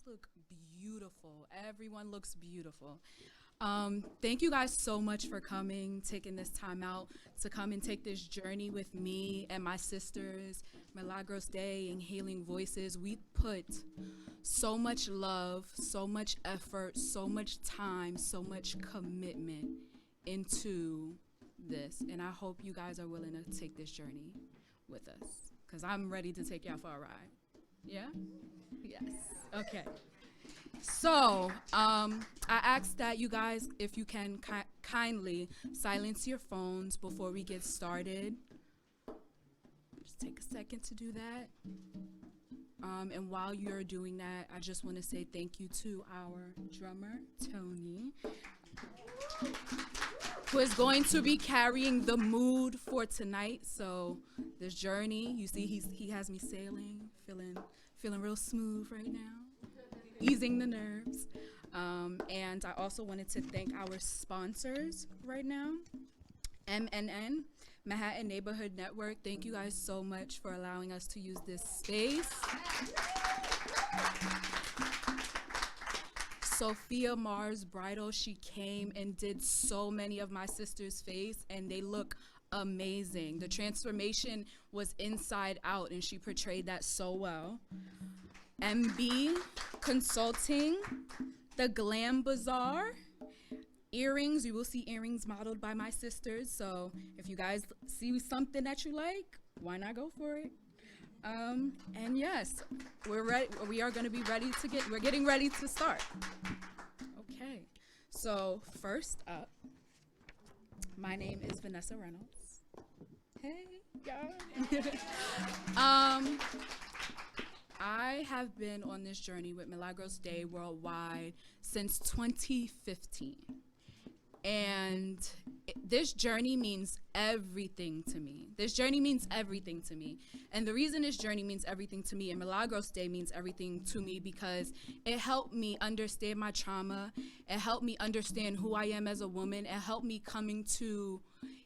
look beautiful. Everyone looks beautiful. Thank you guys so much for coming, taking this time out to come and take this journey with me and my sisters, Milagros Day and Healing Voices. We put so much love, so much effort, so much time, so much commitment into this. And I hope you guys are willing to take this journey with us, because I'm ready to take y'all for a ride. Yeah? Yes. Okay. So, I ask that you guys, if you can kindly silence your phones before we get started. Just take a second to do that. And while you're doing that, I just want to say thank you to our drummer, Tony, who is going to be carrying the mood for tonight. So this journey, you see, he has me sailing, feeling real smooth right now, easing the nerves. And I also wanted to thank our sponsors right now, MNN, Manhattan Neighborhood Network. Thank you guys so much for allowing us to use this space. Sophia Mars Bridal, she came and did so many of my sisters' face, and they look amazing. The transformation was inside out, and she portrayed that so well. MB Consulting, the Glam Bazaar, earrings. You will see earrings modeled by my sisters. So if you guys see something that you like, why not go for it? And yes, we're ready. We are going to be ready to we're getting ready to start. Okay. So first up, my name is Vanessa Reynolds. Hey, y'all. I have been on this journey with Milagros Day Worldwide since 2015. And this journey means everything to me. This journey means everything to me. And the reason this journey means everything to me and Milagros Day means everything to me because it helped me understand my trauma. It helped me understand who I am as a woman. It helped me coming to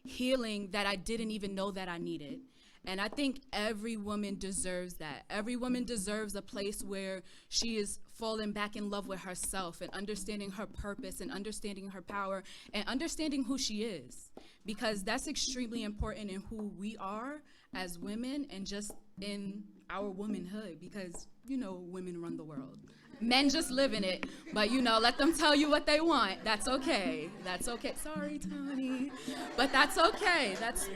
healing that I didn't even know that I needed. And I think every woman deserves that. Every woman deserves a place where she is falling back in love with herself and understanding her purpose and understanding her power and understanding who she is. Because that's extremely important in who we are as women and just in our womanhood. Because, you know, women run the world. Men just live in it, but you know, let them tell you what they want. That's okay. That's okay. Sorry, Tony, but that's okay. It's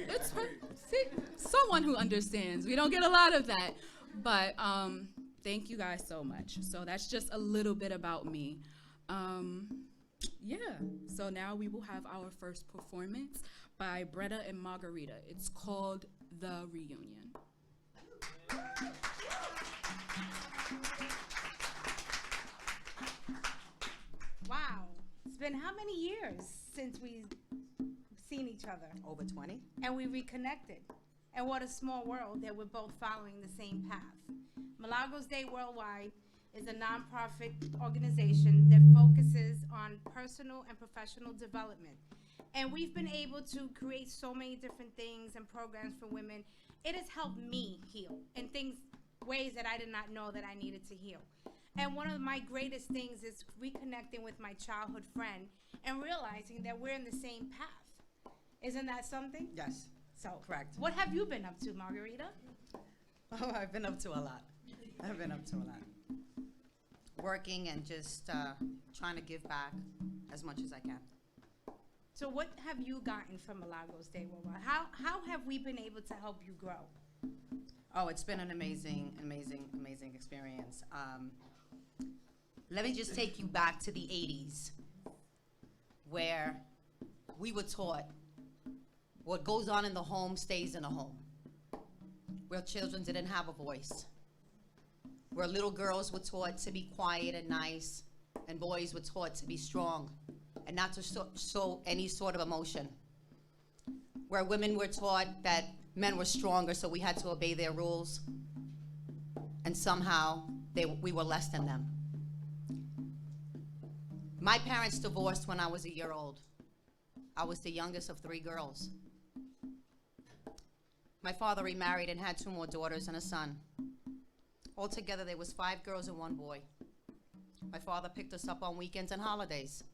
see, someone who understands. We don't get a lot of that, but thank you guys so much. So that's just a little bit about me. Yeah. So now we will have our first performance by Bretta and Margarita. It's called The Reunion. Wow. It's been how many years since we've seen each other? Over 20. And we reconnected. And what a small world that we're both following the same path. Milagros Day Worldwide is a nonprofit organization that focuses on personal and professional development. And we've been able to create so many different things and programs for women. It has helped me heal in ways that I did not know that I needed to heal. And one of my greatest things is reconnecting with my childhood friend and realizing that we're in the same path. Isn't that something? Yes. So, correct. What have you been up to, Margarita? Oh, I've been up to a lot. Working and just trying to give back as much as I can. So what have you gotten from Milagros Day Worldwide? How have we been able to help you grow? Oh, it's been an amazing experience. Let me just take you back to the 80s, where we were taught what goes on in the home stays in the home, where children didn't have a voice, where little girls were taught to be quiet and nice, and boys were taught to be strong and not to show any sort of emotion, where women were taught that men were stronger, so we had to obey their rules, and somehow we were less than them. My parents divorced when I was a year old. I was the youngest of 3 girls. My father remarried and had 2 more daughters and a son. Altogether, there was 5 girls and 1 boy. My father picked us up on weekends and holidays.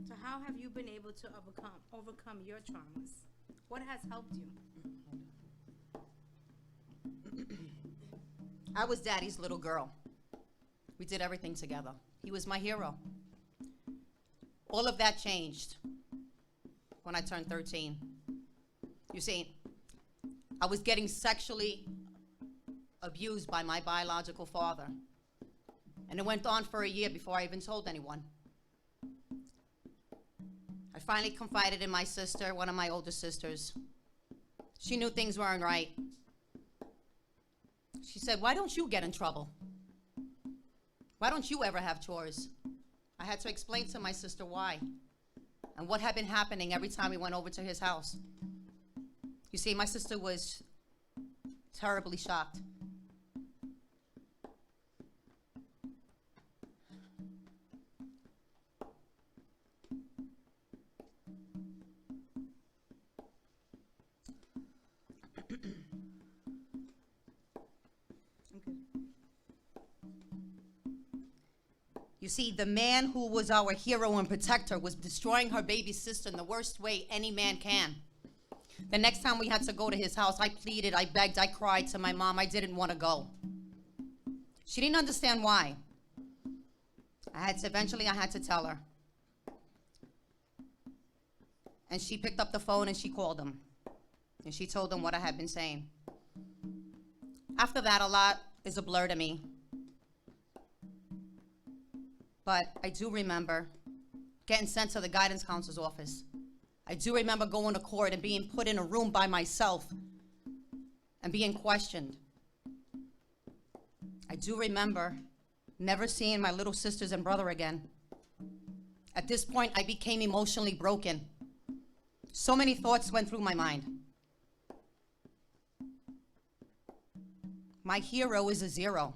So how have you been able to overcome your traumas? What has helped you? I was Daddy's little girl. We did everything together. He was my hero. All of that changed when I turned 13. You see, I was getting sexually abused by my biological father. And it went on for a year before I even told anyone. I finally confided in my sister, one of my older sisters. She knew things weren't right. She said, "Why don't you get in trouble? Why don't you ever have chores?" I had to explain to my sister why and what had been happening every time we went over to his house. You see, my sister was terribly shocked. You see, the man who was our hero and protector was destroying her baby sister in the worst way any man can. The next time we had to go to his house, I pleaded, I begged, I cried to my mom. I didn't want to go. She didn't understand why. Eventually I had to tell her. And she picked up the phone and she called him. And she told him what I had been saying. After that, a lot is a blur to me. But I do remember getting sent to the guidance counselor's office. I do remember going to court and being put in a room by myself and being questioned. I do remember never seeing my little sisters and brother again. At this point, I became emotionally broken. So many thoughts went through my mind. My hero is a zero.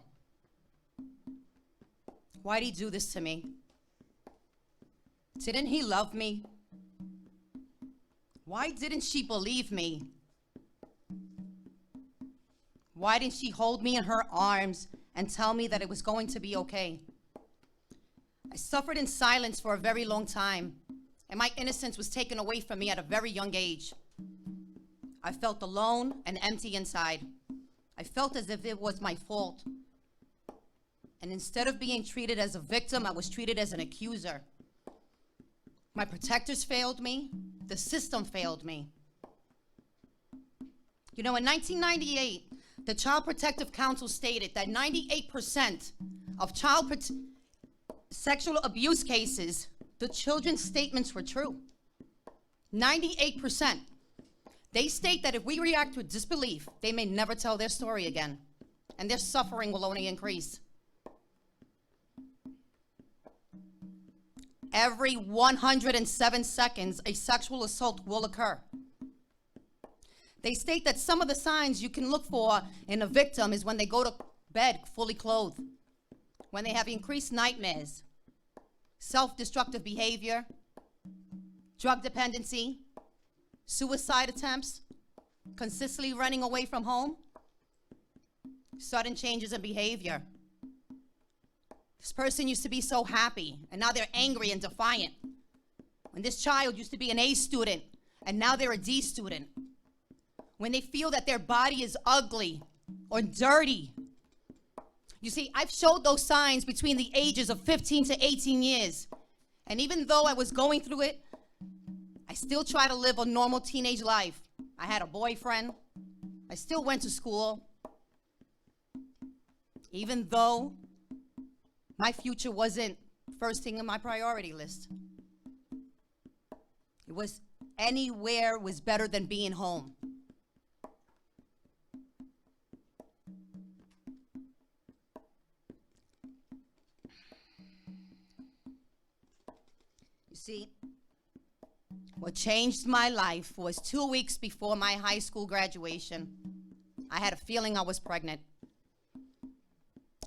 Why'd he do this to me? Didn't he love me? Why didn't she believe me? Why didn't she hold me in her arms and tell me that it was going to be okay? I suffered in silence for a very long time, and my innocence was taken away from me at a very young age. I felt alone and empty inside. I felt as if it was my fault. And instead of being treated as a victim, I was treated as an accuser. My protectors failed me. The system failed me. You know, in 1998, the Child Protective Council stated that 98% of sexual abuse cases, the children's statements were true. 98%. They state that if we react with disbelief, they may never tell their story again, and their suffering will only increase. Every 107 seconds, a sexual assault will occur. They state that some of the signs you can look for in a victim is when they go to bed fully clothed, when they have increased nightmares, self-destructive behavior, drug dependency, suicide attempts, consistently running away from home, sudden changes in behavior. This person used to be so happy, and now they're angry and defiant. When this child used to be an A student, and now they're a D student. When they feel that their body is ugly or dirty. You see, I've showed those signs between the ages of 15 to 18 years. And even though I was going through it, I still try to live a normal teenage life. I had a boyfriend. I still went to school. Even though my future wasn't first thing in my priority list. It was anywhere was better than being home. You see, what changed my life was 2 weeks before my high school graduation. I had a feeling I was pregnant.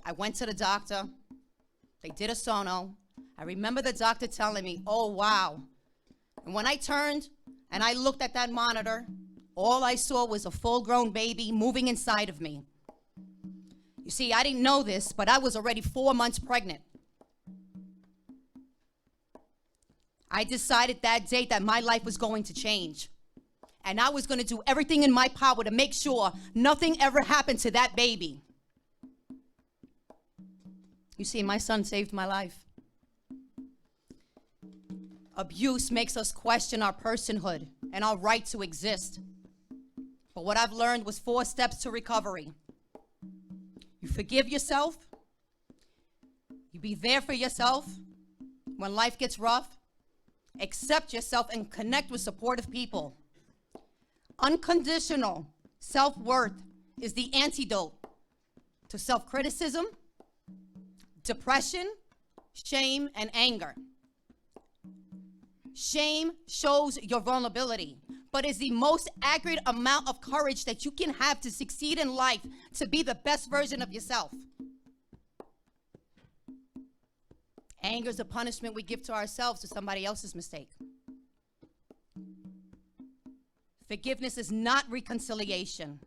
I went to the doctor. They did a sono. I remember the doctor telling me, "Oh, wow." And when I turned and I looked at that monitor, all I saw was a full-grown baby moving inside of me. You see, I didn't know this, but I was already 4 months pregnant. I decided that day that my life was going to change. And I was going to do everything in my power to make sure nothing ever happened to that baby. You see, my son saved my life. Abuse makes us question our personhood and our right to exist. But what I've learned was 4 steps to recovery. You forgive yourself. You be there for yourself when life gets rough. Accept yourself and connect with supportive people. Unconditional self-worth is the antidote to self-criticism, depression, shame, and anger. Shame shows your vulnerability, but is the most accurate amount of courage that you can have to succeed in life, to be the best version of yourself. Anger is a punishment we give to ourselves for somebody else's mistake. Forgiveness is not reconciliation,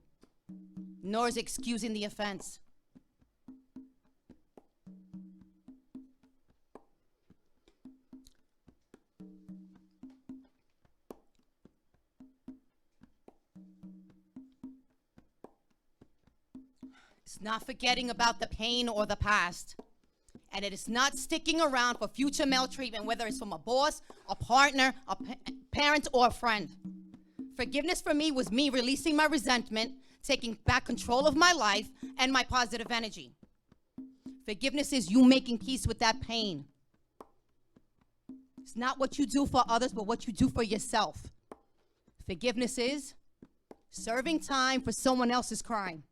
nor is excusing the offense. It's not forgetting about the pain or the past. And it is not sticking around for future maltreatment, whether it's from a boss, a partner, a parent, or a friend. Forgiveness for me was me releasing my resentment, taking back control of my life and my positive energy. Forgiveness is you making peace with that pain. It's not what you do for others, but what you do for yourself. Forgiveness is serving time for someone else's crime.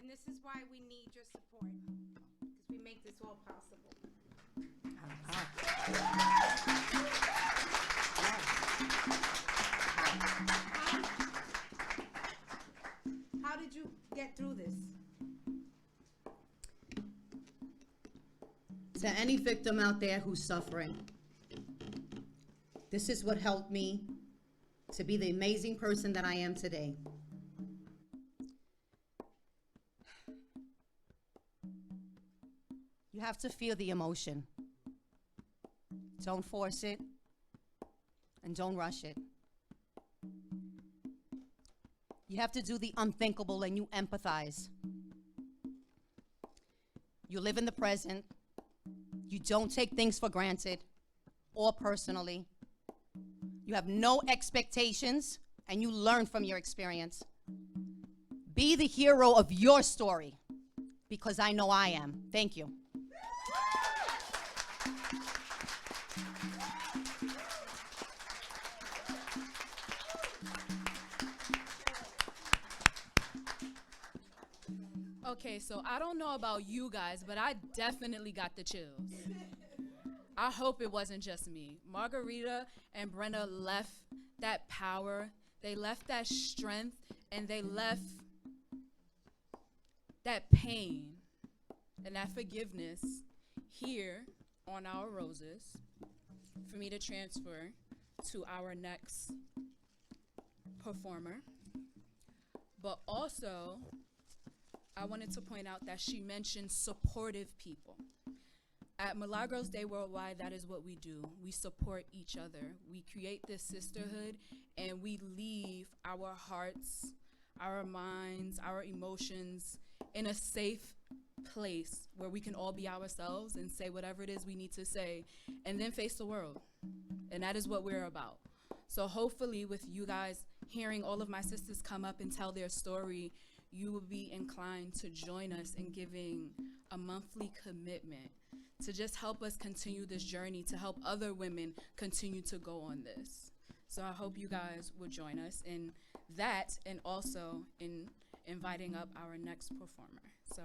This is why we need your support, because we make this all possible. How did you get through this? To any victim out there who's suffering, this is what helped me to be the amazing person that I am today. You have to feel the emotion. Don't force it, and don't rush it. You have to do the unthinkable, and you empathize. You live in the present. You don't take things for granted or personally. You have no expectations, and you learn from your experience. Be the hero of your story, because I know I am. Thank you. Okay, so I don't know about you guys, but I definitely got the chills. I hope it wasn't just me. Margarita and Brenna left that power, they left that strength, and they left that pain and that forgiveness here on our roses for me to transfer to our next performer. But also, I wanted to point out that she mentioned supportive people. At Milagros Day Worldwide, that is what we do. We support each other. We create this sisterhood, and we leave our hearts, our minds, our emotions in a safe place where we can all be ourselves and say whatever it is we need to say, and then face the world. And that is what we're about. So hopefully with you guys hearing all of my sisters come up and tell their story, you will be inclined to join us in giving a monthly commitment to just help us continue this journey, to help other women continue to go on this. So I hope you guys will join us in that, and also in inviting up our next performer. So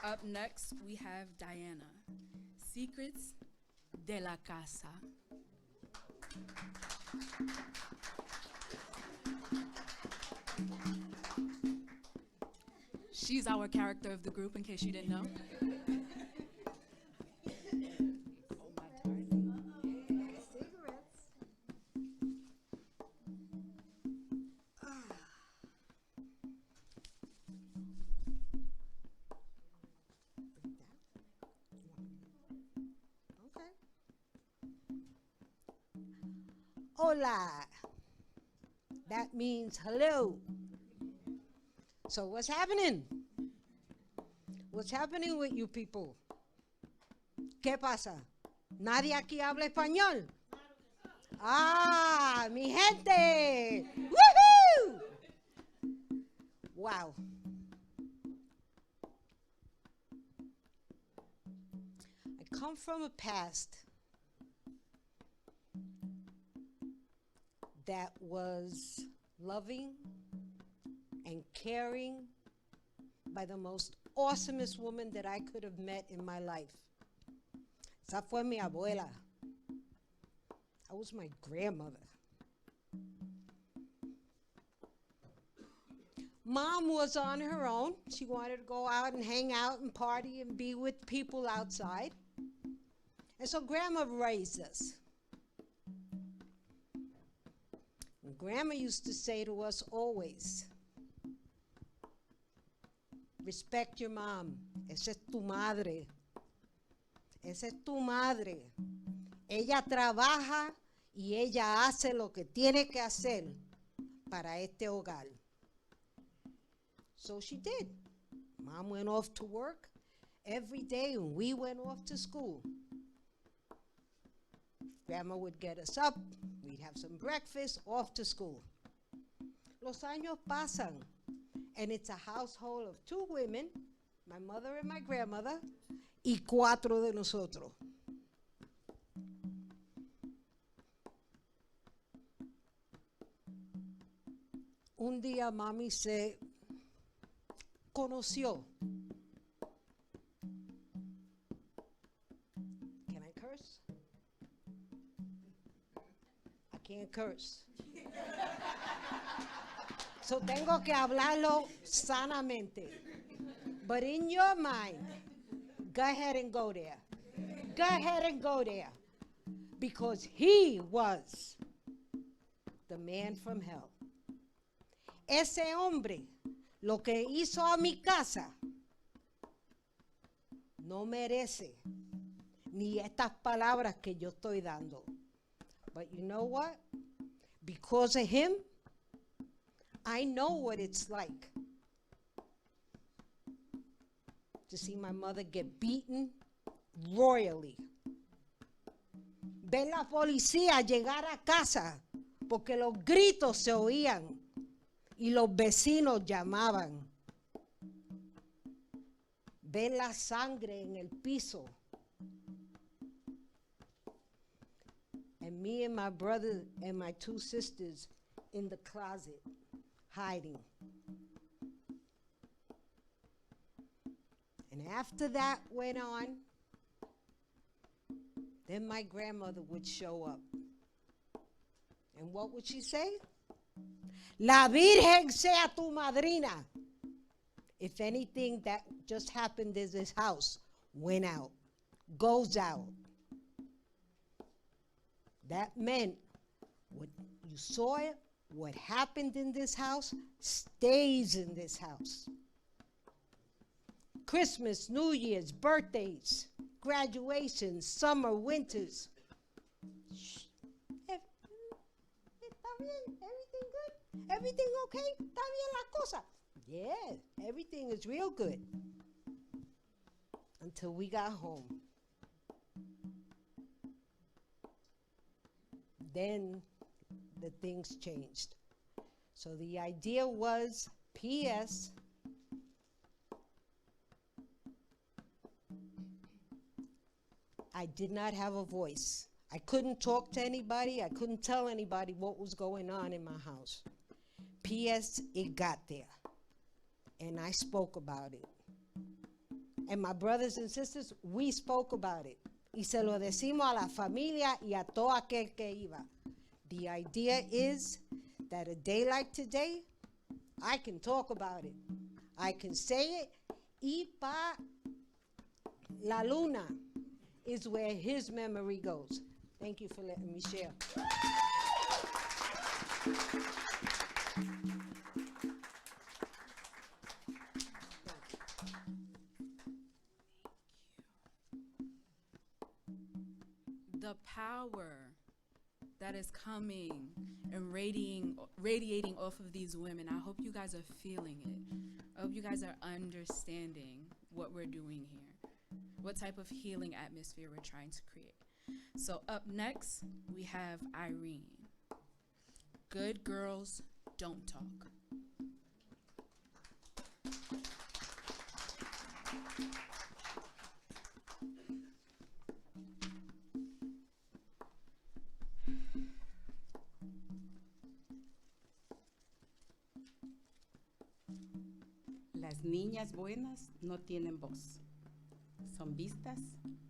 up next, we have Diana, Secrets de la Casa. She's our character of the group, in case you didn't know. Okay. Hola. That means hello. So what's happening? What's happening with you people? ¿Qué pasa? ¿Nadie aquí habla español? Ah, mi gente. Woohoo! Wow. I come from a past that was loving and caring by the most awesomest woman that I could have met in my life. Esa fue mi abuela. That was my grandmother. Mom was on her own. She wanted to go out and hang out and party and be with people outside. And so Grandma raised us. And Grandma used to say to us always, respect your mom. Esa es tu madre. Esa es tu madre. Ella trabaja y ella hace lo que tiene que hacer para este hogar. So she did. Mom went off to work every day and we went off to school. Grandma would get us up, we'd have some breakfast, off to school. Los años pasan, and it's a household of 2 women, my mother and my grandmother, y 4 de nosotros. Un día mami se conoció. Can I curse? I can't curse. So tengo que hablarlo sanamente. But in your mind, go ahead and go there. Go ahead and go there. Because he was the man from hell. Ese hombre, lo que hizo a mi casa, no merece ni estas palabras que yo estoy dando. But you know what? Because of him, I know what it's like to see my mother get beaten royally. Ver la policía llegar a casa porque los gritos se oían y los vecinos llamaban. Ver la sangre en el piso. And me and my brother and my 2 sisters in the closet, hiding. And after that went on, then my grandmother would show up. And what would she say? La Virgen sea tu madrina. If anything that just happened in this house went out, goes out, that meant what you saw it, what happened in this house stays in this house. Christmas, New Year's, birthdays, graduations, summer, winters. Shh. Está bien, everything good? Everything okay? Está bien la cosa? Yeah, everything is real good. Until we got home. Then the things changed. So the idea was, P.S., I did not have a voice. I couldn't talk to anybody. I couldn't tell anybody what was going on in my house. P.S., it got there. And I spoke about it. And my brothers and sisters, we spoke about it. Y se lo decimos a la familia y a todo aquel que iba. The idea is that a day like today, I can talk about it. I can say it. Y pa la luna is where his memory goes. Thank you for letting me share. The power that is coming and radiating off of these women, I hope you guys are feeling it. I hope you guys are understanding what we're doing here, what type of healing atmosphere we're trying to create. So up next, we have Irene. Good girls don't talk. Las niñas buenas no tienen voz. Son vistas,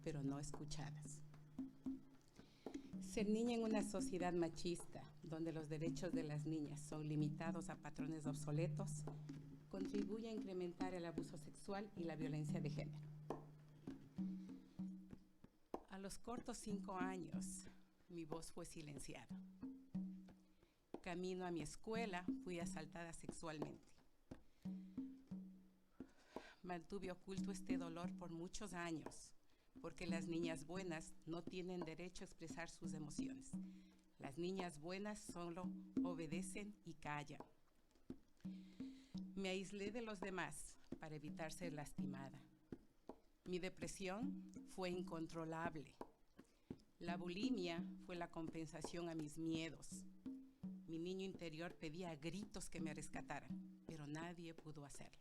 pero no escuchadas. Ser niña en una sociedad machista, donde los derechos de las niñas son limitados a patrones obsoletos, contribuye a incrementar el abuso sexual y la violencia de género. A los cortos 5 años, mi voz fue silenciada. Camino a mi escuela, fui asaltada sexualmente. Mantuve oculto este dolor por muchos años, porque las niñas buenas no tienen derecho a expresar sus emociones. Las niñas buenas solo obedecen y callan. Me aislé de los demás para evitar ser lastimada. Mi depresión fue incontrolable. La bulimia fue la compensación a mis miedos. Mi niño interior pedía a gritos que me rescataran, pero nadie pudo hacerlo.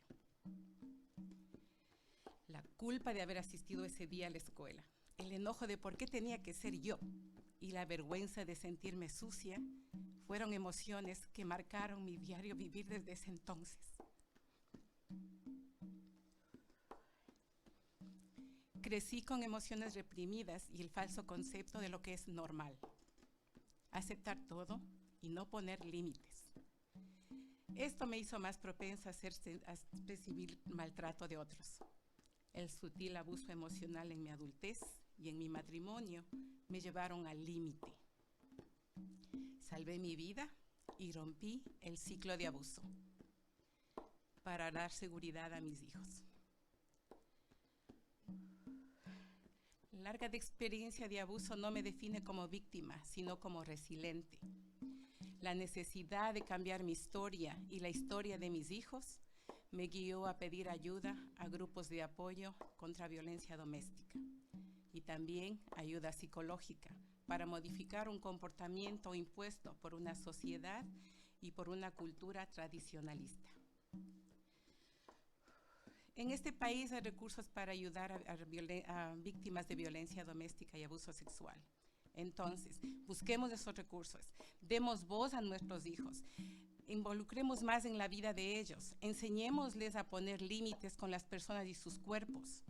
La culpa de haber asistido ese día a la escuela, el enojo de por qué tenía que ser yo y la vergüenza de sentirme sucia fueron emociones que marcaron mi diario vivir desde ese entonces. Crecí con emociones reprimidas y el falso concepto de lo que es normal. Aceptar todo y no poner límites. Esto me hizo más propensa a recibir maltrato de otros. El sutil abuso emocional en mi adultez y en mi matrimonio me llevaron al límite. Salvé mi vida y rompí el ciclo de abuso para dar seguridad a mis hijos. Larga de experiencia de abuso no me define como víctima, sino como resiliente. La necesidad de cambiar mi historia y la historia de mis hijos me guió a pedir ayuda a grupos de apoyo contra violencia doméstica y también ayuda psicológica para modificar un comportamiento impuesto por una sociedad y por una cultura tradicionalista. En este país hay recursos para ayudar a víctimas de violencia doméstica y abuso sexual. Entonces, busquemos esos recursos, demos voz a nuestros hijos, involucremos más en la vida de ellos, enseñémosles a poner límites con las personas y sus cuerpos.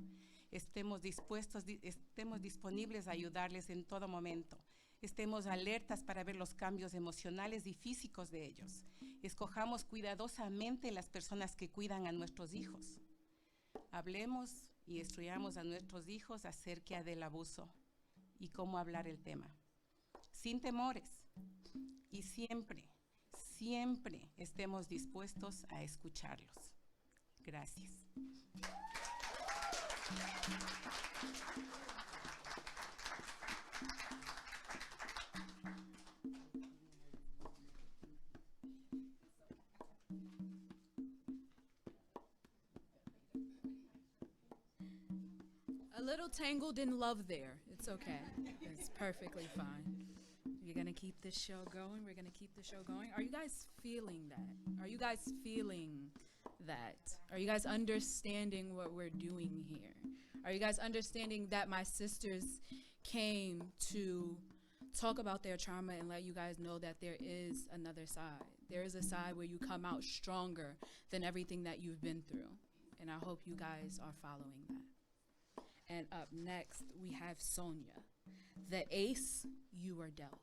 Estemos disponibles a ayudarles en todo momento. Estemos alertas para ver los cambios emocionales y físicos de ellos. Escojamos cuidadosamente las personas que cuidan a nuestros hijos. Hablemos y instruyamos a nuestros hijos acerca del abuso y cómo hablar el tema, sin temores, y siempre estemos dispuestos a escucharlos. Gracias. A little tangled in love there. It's okay. It's perfectly fine. We're going to keep this show going. We're going to keep the show going. Are you guys feeling that? Are you guys feeling that? Are you guys understanding what we're doing here? Are you guys understanding that my sisters came to talk about their trauma and let you guys know that there is another side? There is a side where you come out stronger than everything that you've been through. And I hope you guys are following that. And up next, we have Sonia. The ace you were dealt.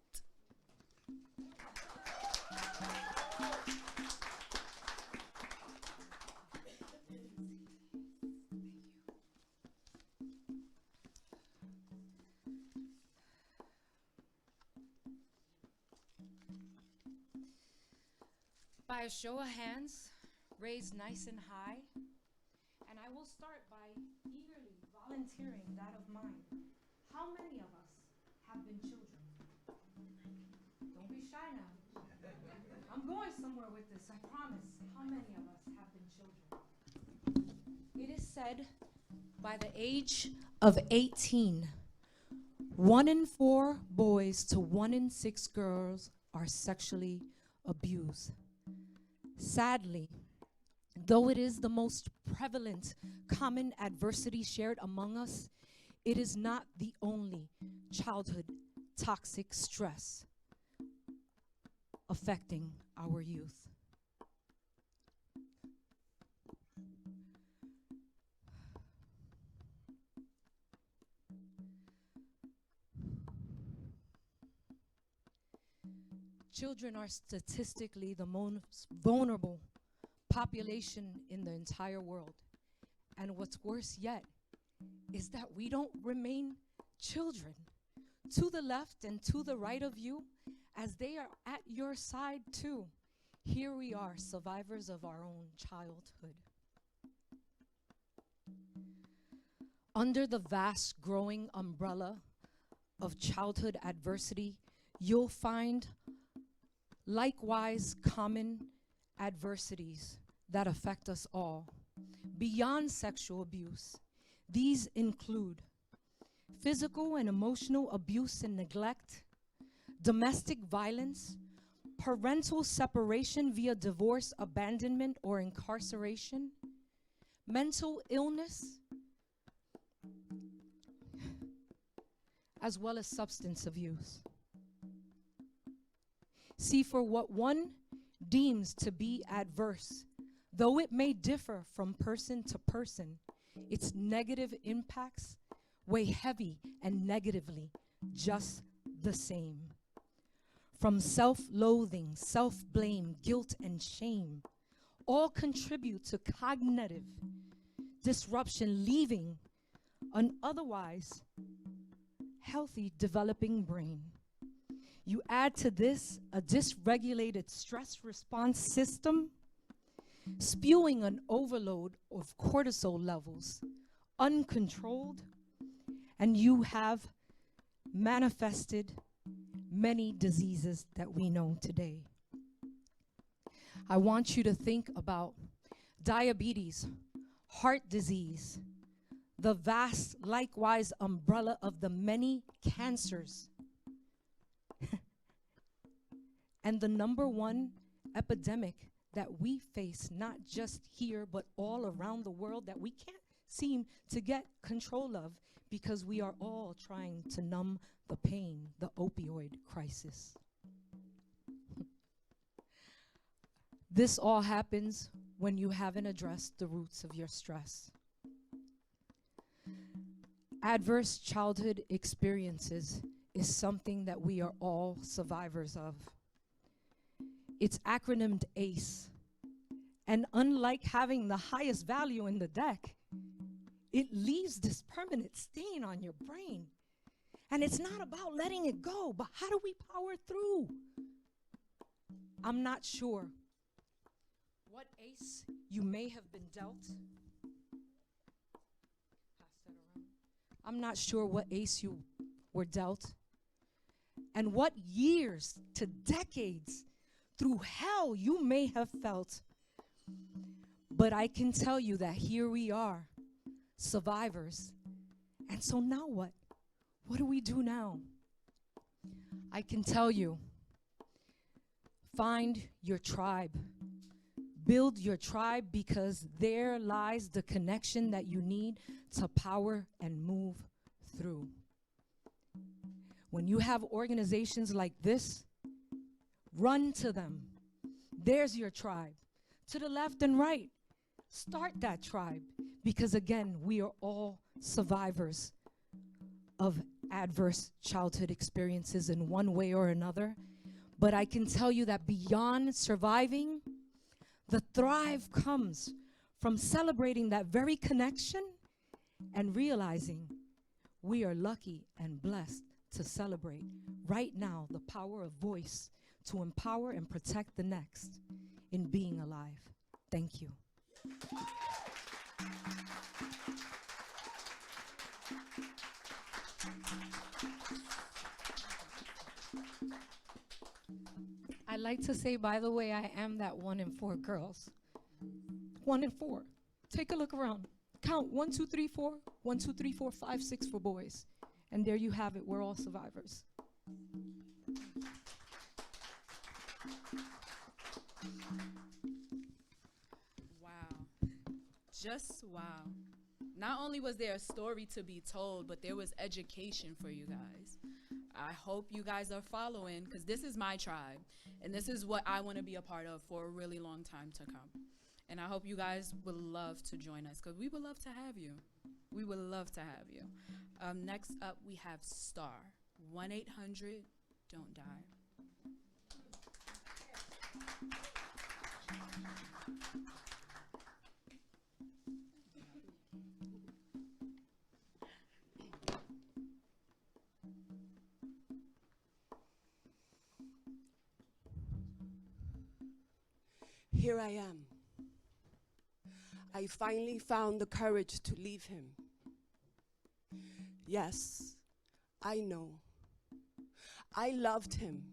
By a show of hands, raised nice and high. And I will start by eagerly volunteering that of mine. How many of us have been children? Don't be shy now. I'm going somewhere with this, I promise. How many of us have been children? It is said by the age of 18, 1 in 4 boys to 1 in 6 girls are sexually abused. Sadly, though it is the most prevalent common adversity shared among us, it is not the only childhood toxic stress affecting our youth. Children are statistically the most vulnerable population in the entire world. And what's worse yet is that we don't remain children. To the left and to the right of you, as they are at your side too, here we are, survivors of our own childhood. Under the vast growing umbrella of childhood adversity, you'll find likewise common adversities that affect us all. Beyond sexual abuse, these include physical and emotional abuse and neglect, domestic violence, parental separation via divorce, abandonment, or incarceration, mental illness, as well as substance abuse. See, for what one deems to be adverse, though it may differ from person to person, its negative impacts weigh heavy and negatively just the same. From self-loathing, self-blame, guilt, and shame, all contribute to cognitive disruption, leaving an otherwise healthy developing brain. You add to this a dysregulated stress response system, spewing an overload of cortisol levels, uncontrolled, and you have manifested many diseases that we know today. I want you to think about diabetes, heart disease, the vast, likewise, umbrella of the many cancers. And the number one epidemic that we face, not just here, but all around the world, that we can't seem to get control of because we are all trying to numb the pain, the opioid crisis. This all happens when you haven't addressed the roots of your stress. Adverse childhood experiences is something that we are all survivors of. It's acronymed ACE. And unlike having the highest value in the deck, it leaves this permanent stain on your brain. And it's not about letting it go, but how do we power through? I'm not sure what ace you may have been dealt. Pass that around. I'm not sure what ace you were dealt, and what years to decades through hell you may have felt. But I can tell you that here we are, survivors. And so now what? What do we do now? I can tell you, find your tribe. Build your tribe, because there lies the connection that you need to power and move through. When you have organizations like this, run to them. There's your tribe. To the left and right, start that tribe, because again, we are all survivors of adverse childhood experiences in one way or another. But I can tell you that beyond surviving, the thrive comes from celebrating that very connection and realizing we are lucky and blessed to celebrate right now the power of voice to empower and protect the next. in being alive. Thank you. I'd like to say, by the way, I am that 1 in 4 girls. 1 in 4. Take a look around. Count 1, 2, 3, 4. 1, 2, 3, 4, 5, 6 for boys. And there you have it. We're all survivors. Wow. Just wow. Not only was there a story to be told, but there was education for you guys. I hope you guys are following, because this is my tribe, and this is what I want to be a part of for a really long time to come. And I hope you guys would love to join us, because we would love to have you. We would love to have you. Next up, we have STAR, 1-800-DON'T DIE. Here I am. I finally found the courage to leave him. Yes, I know. I loved him.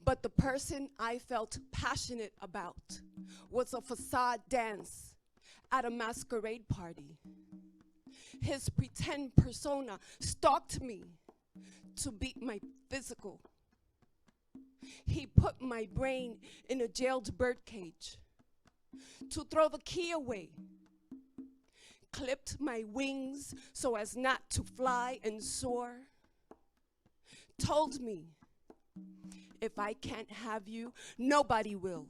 But the person I felt passionate about was a facade dance at a masquerade party. His pretend persona stalked me to beat my physical. He put my brain in a jailed birdcage to throw the key away, clipped my wings so as not to fly and soar, told me, if I can't have you, nobody will.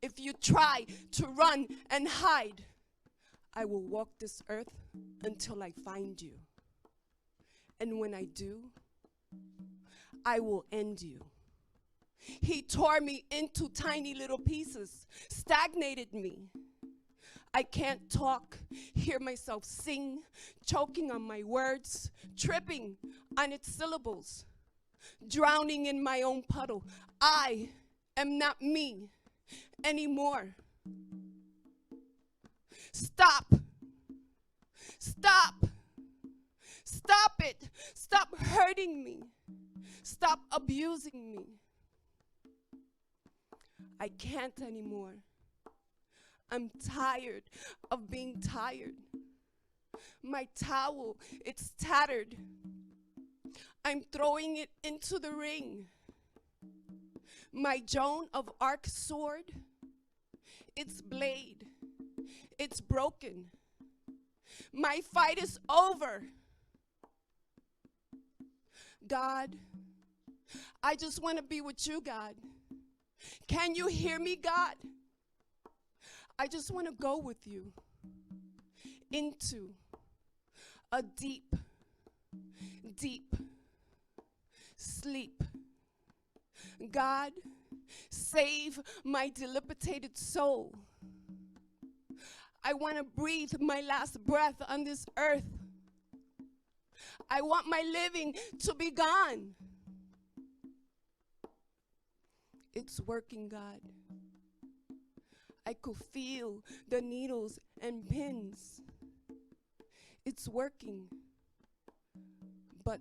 If you try to run and hide, I will walk this earth until I find you. And when I do, I will end you. He tore me into tiny little pieces, stagnated me. I can't talk, hear myself sing, choking on my words, tripping on its syllables, drowning in my own puddle. I am not me anymore. Stop. Stop. Stop it. Stop hurting me. Stop abusing me. I can't anymore. I'm tired of being tired. My towel, it's tattered. I'm throwing it into the ring. My Joan of Arc sword, its blade, it's broken. My fight is over. God, I just want to be with you, God. Can you hear me, God? I just want to go with you into a deep, deep sleep. God, save my dilapidated soul. I want to breathe my last breath on this earth. I want my living to be gone. It's working, God. I could feel the needles and pins. It's working. But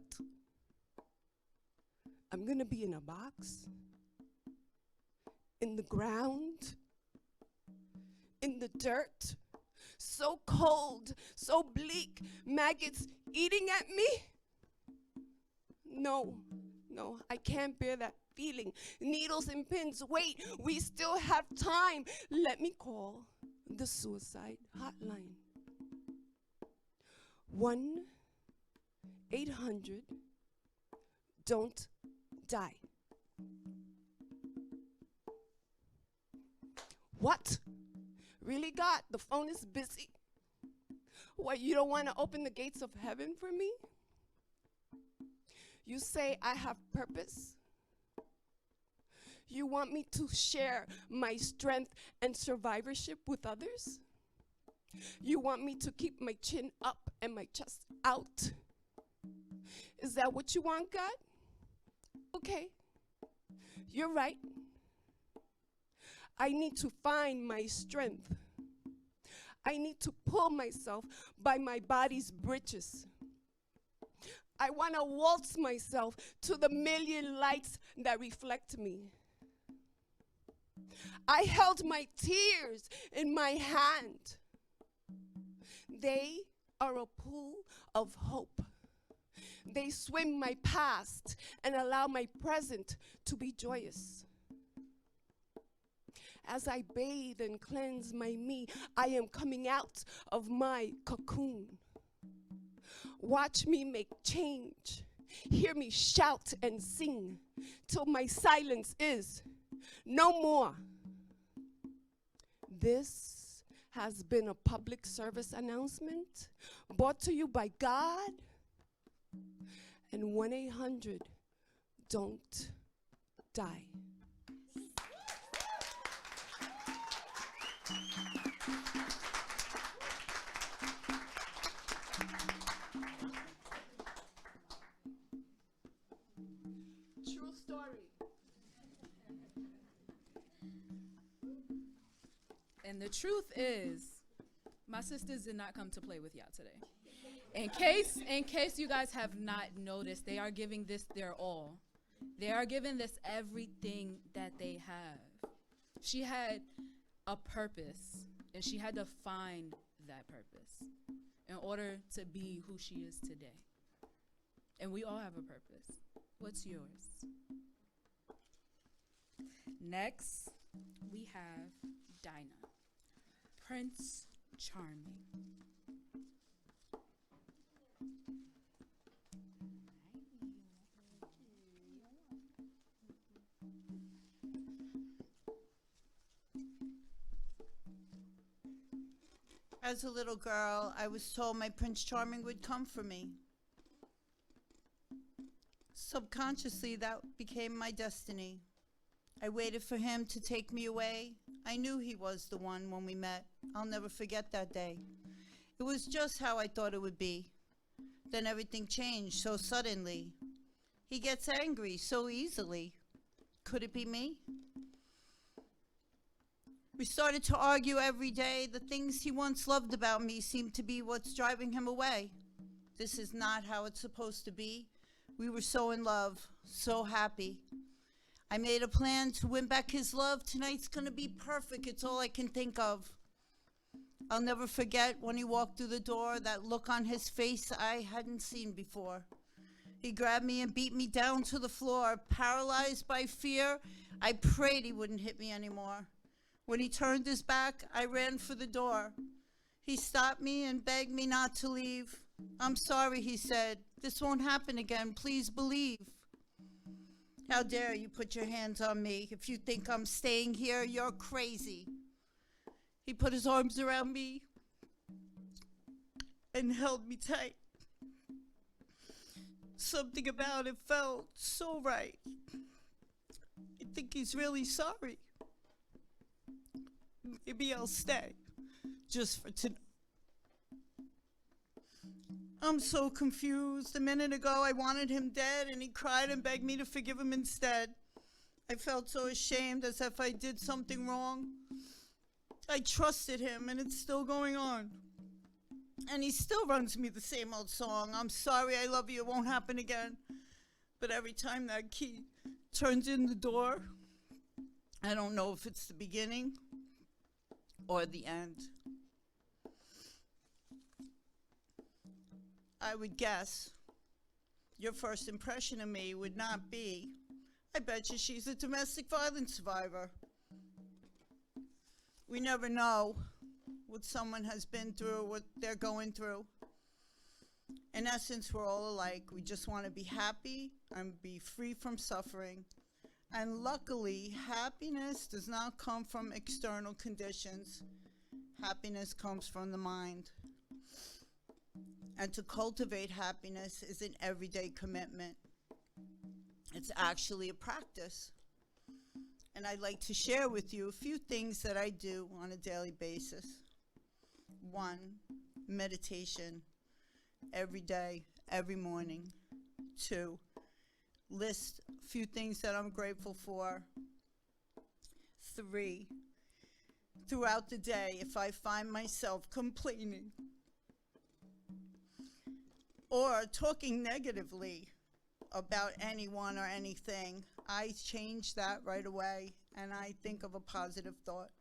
I'm gonna be in a box, in the ground, in the dirt, so cold, so bleak, maggots eating at me. No, I can't bear that feeling. Needles and pins, wait, we still have time. Let me call the suicide hotline. 1-800-DON'T DIE. What? Really, God? The phone is busy? What, you don't want to open the gates of heaven for me? You say I have purpose? You want me to share my strength and survivorship with others? You want me to keep my chin up and my chest out? Is that what you want, God? Okay, you're right. I need to find my strength. I need to pull myself by my body's britches. I want to waltz myself to the million lights that reflect me. I held my tears in my hand. They are a pool of hope. They swim my past and allow my present to be joyous. As I bathe and cleanse my me, I am coming out of my cocoon. Watch me make change. Hear me shout and sing till my silence is no more. This has been a public service announcement brought to you by God and 1-800 Don't Die. True story. And the truth is, my sisters did not come to play with y'all today. In case you guys have not noticed, they are giving this their all. They are giving this everything that they have. She had a purpose, and she had to find that purpose in order to be who she is today. And we all have a purpose. What's yours? Next, we have Dinah, Prince Charming. As a little girl, I was told my Prince Charming would come for me. Subconsciously, that became my destiny. I waited for him to take me away. I knew he was the one when we met. I'll never forget that day. It was just how I thought it would be. Then everything changed so suddenly. He gets angry so easily. Could it be me? We started to argue every day. The things he once loved about me seemed to be what's driving him away. This is not how it's supposed to be. We were so in love, so happy. I made a plan to win back his love. Tonight's gonna be perfect. It's all I can think of. I'll never forget when he walked through the door, that look on his face I hadn't seen before. He grabbed me and beat me down to the floor. Paralyzed by fear, I prayed he wouldn't hit me anymore. When he turned his back, I ran for the door. He stopped me and begged me not to leave. I'm sorry, he said. This won't happen again. Please believe. How dare you put your hands on me? If you think I'm staying here, you're crazy. He put his arms around me and held me tight. Something about it felt so right. I think he's really sorry. Maybe I'll stay, just for tonight. I'm so confused. A minute ago, I wanted him dead, and he cried and begged me to forgive him instead. I felt so ashamed, as if I did something wrong. I trusted him, and it's still going on. And he still runs me the same old song. I'm sorry, I love you, it won't happen again. But every time that key turns in the door, I don't know if it's the beginning or the end. I would guess your first impression of me would not be, I bet you she's a domestic violence survivor. We never know what someone has been through, what they're going through. In essence, we're all alike. We just want to be happy and be free from suffering. And luckily, happiness does not come from external conditions. Happiness comes from the mind. And to cultivate happiness is an everyday commitment. It's actually a practice. And I'd like to share with you a few things that I do on a daily basis. 1, meditation every day, every morning. 2, list a few things that I'm grateful for. 3 throughout the day if I find myself complaining or talking negatively about anyone or anything. I change that right away and I think of a positive thought.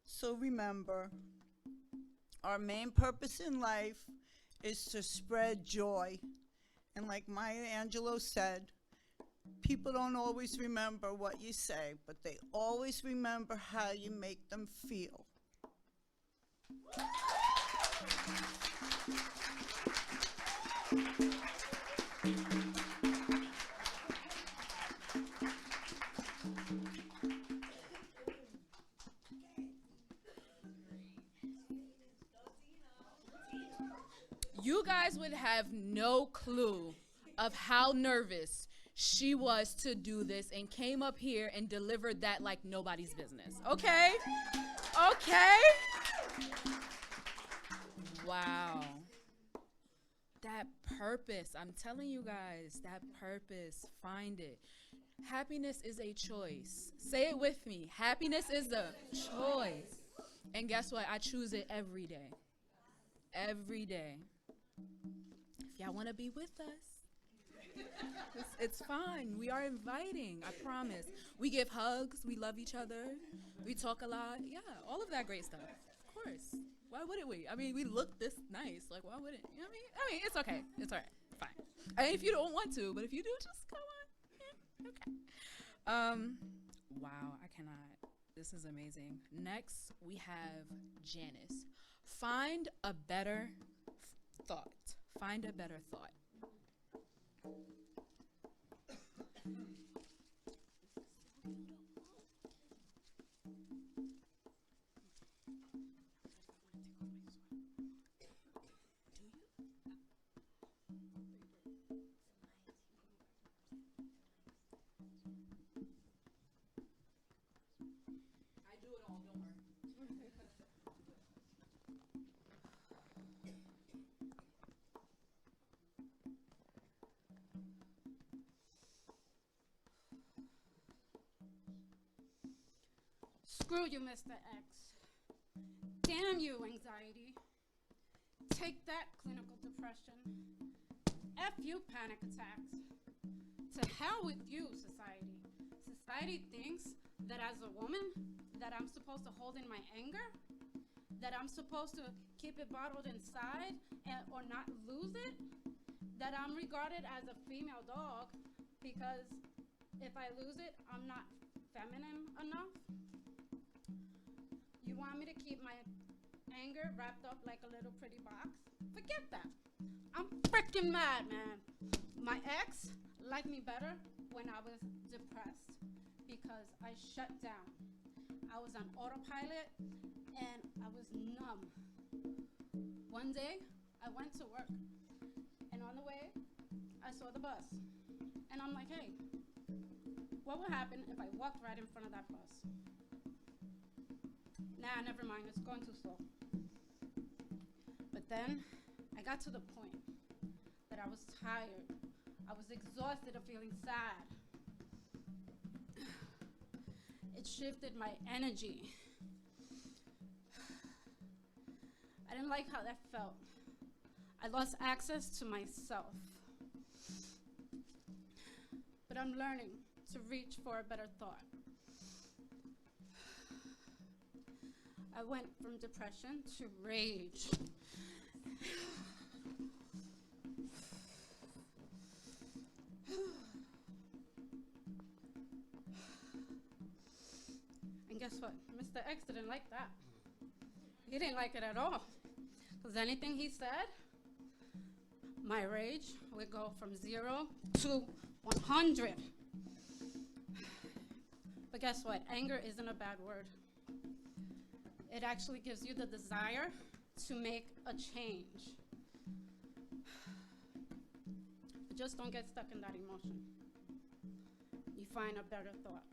So remember, our main purpose in life is to spread joy. And like Maya Angelou said, people don't always remember what you say, but they always remember how you make them feel. You guys would have no clue of how nervous she was to do this and came up here and delivered that like nobody's business. Okay? Okay? Wow. That purpose, I'm telling you guys, that purpose, find it. Happiness is a choice. Say it with me. Happiness is a choice. And guess what? I choose it every day. Every day. If y'all want to be with us, it's fine. We are inviting, I promise. We give hugs. We love each other. We talk a lot. Yeah, all of that great stuff. Of course. Why wouldn't we? I mean, we look this nice. Like, why wouldn't? You know what I mean? It's okay. It's all right. Fine. I mean, if you don't want to, but if you do, just come on. Yeah, okay. Wow, I cannot. This is amazing. Next, we have Janice. Find a better thought. Find a better thought. Screw you, Mr. X. Damn you, anxiety. Take that, clinical depression. F you, panic attacks. To hell with you, society. Society thinks that as a woman, that I'm supposed to hold in my anger, that I'm supposed to keep it bottled inside or not lose it, that I'm regarded as a female dog because if I lose it, I'm not feminine enough. You want me to keep my anger wrapped up like a little pretty box? Forget that. I'm freaking mad, man. My ex liked me better when I was depressed because I shut down. I was on autopilot and I was numb. One day, I went to work and on the way, I saw the bus. And I'm like, hey, what would happen if I walked right in front of that bus? Nah, never mind, it's going too slow. But then I got to the point that I was tired. I was exhausted of feeling sad. It shifted my energy. I didn't like how that felt. I lost access to myself. But I'm learning to reach for a better thought. I went from depression to rage. And guess what? Mr. X didn't like that. He didn't like it at all. Because anything he said, my rage would go from 0 to 100. But guess what? Anger isn't a bad word. It actually gives you the desire to make a change. But just don't get stuck in that emotion. You find a better thought.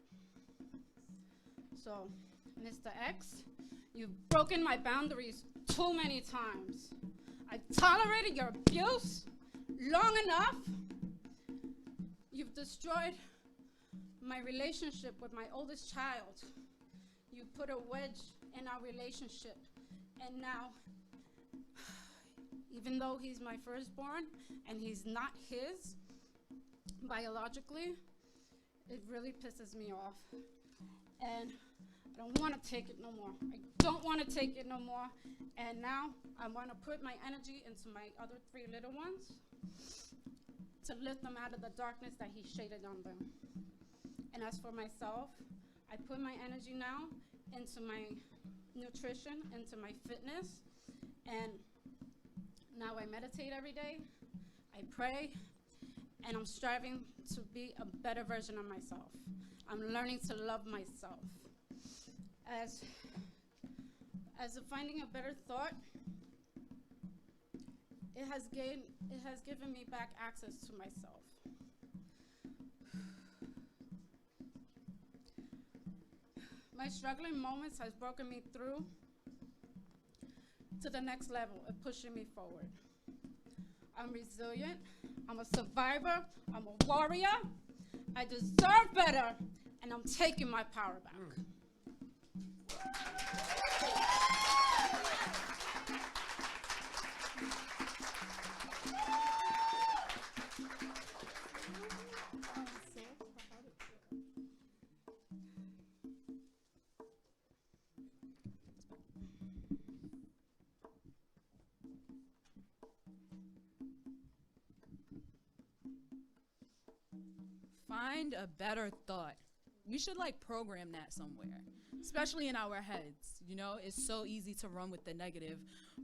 So, Mr. X, you've broken my boundaries too many times. I've tolerated your abuse long enough. You've destroyed my relationship with my oldest child. You put a wedge in our relationship. And now, even though he's my firstborn and he's not his biologically, it really pisses me off. And I don't want to take it no more. I don't want to take it no more. And now I want to put my energy into my other 3 little ones to lift them out of the darkness that he shaded on them. And as for myself, I put my energy now into my nutrition, into my fitness, and now I meditate every day, I pray, and I'm striving to be a better version of myself. I'm learning to love myself. As of finding a better thought, it has given me back access to myself. My struggling moments has broken me through to the next level of pushing me forward. I'm resilient, I'm a survivor, I'm a warrior, I deserve better, and I'm taking my power back. Find a better thought. We should like program that somewhere, especially in our heads. You know, it's so easy to run with the negative,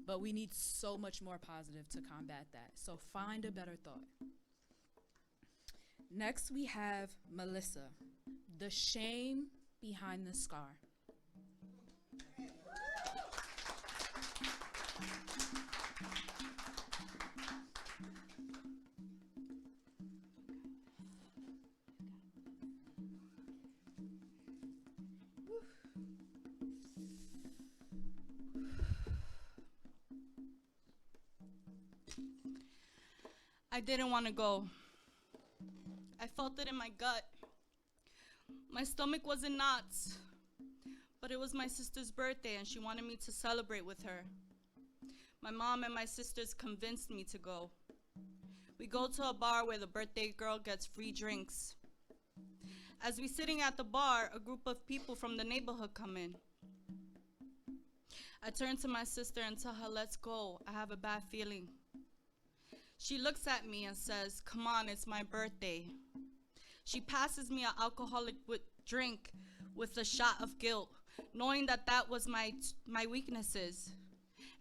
but we need so much more positive to combat that. So find a better thought. Next, we have Melissa, the shame behind the scar. I didn't want to go. I felt it in my gut. My stomach was in knots, but it was my sister's birthday and she wanted me to celebrate with her. My mom and my sisters convinced me to go. We go to a bar where the birthday girl gets free drinks. As we're sitting at the bar, a group of people from the neighborhood come in. I turn to my sister and tell her, let's go, I have a bad feeling. She looks at me and says, come on, it's my birthday. She passes me an alcoholic drink with a shot of guilt, knowing that that was my weaknesses,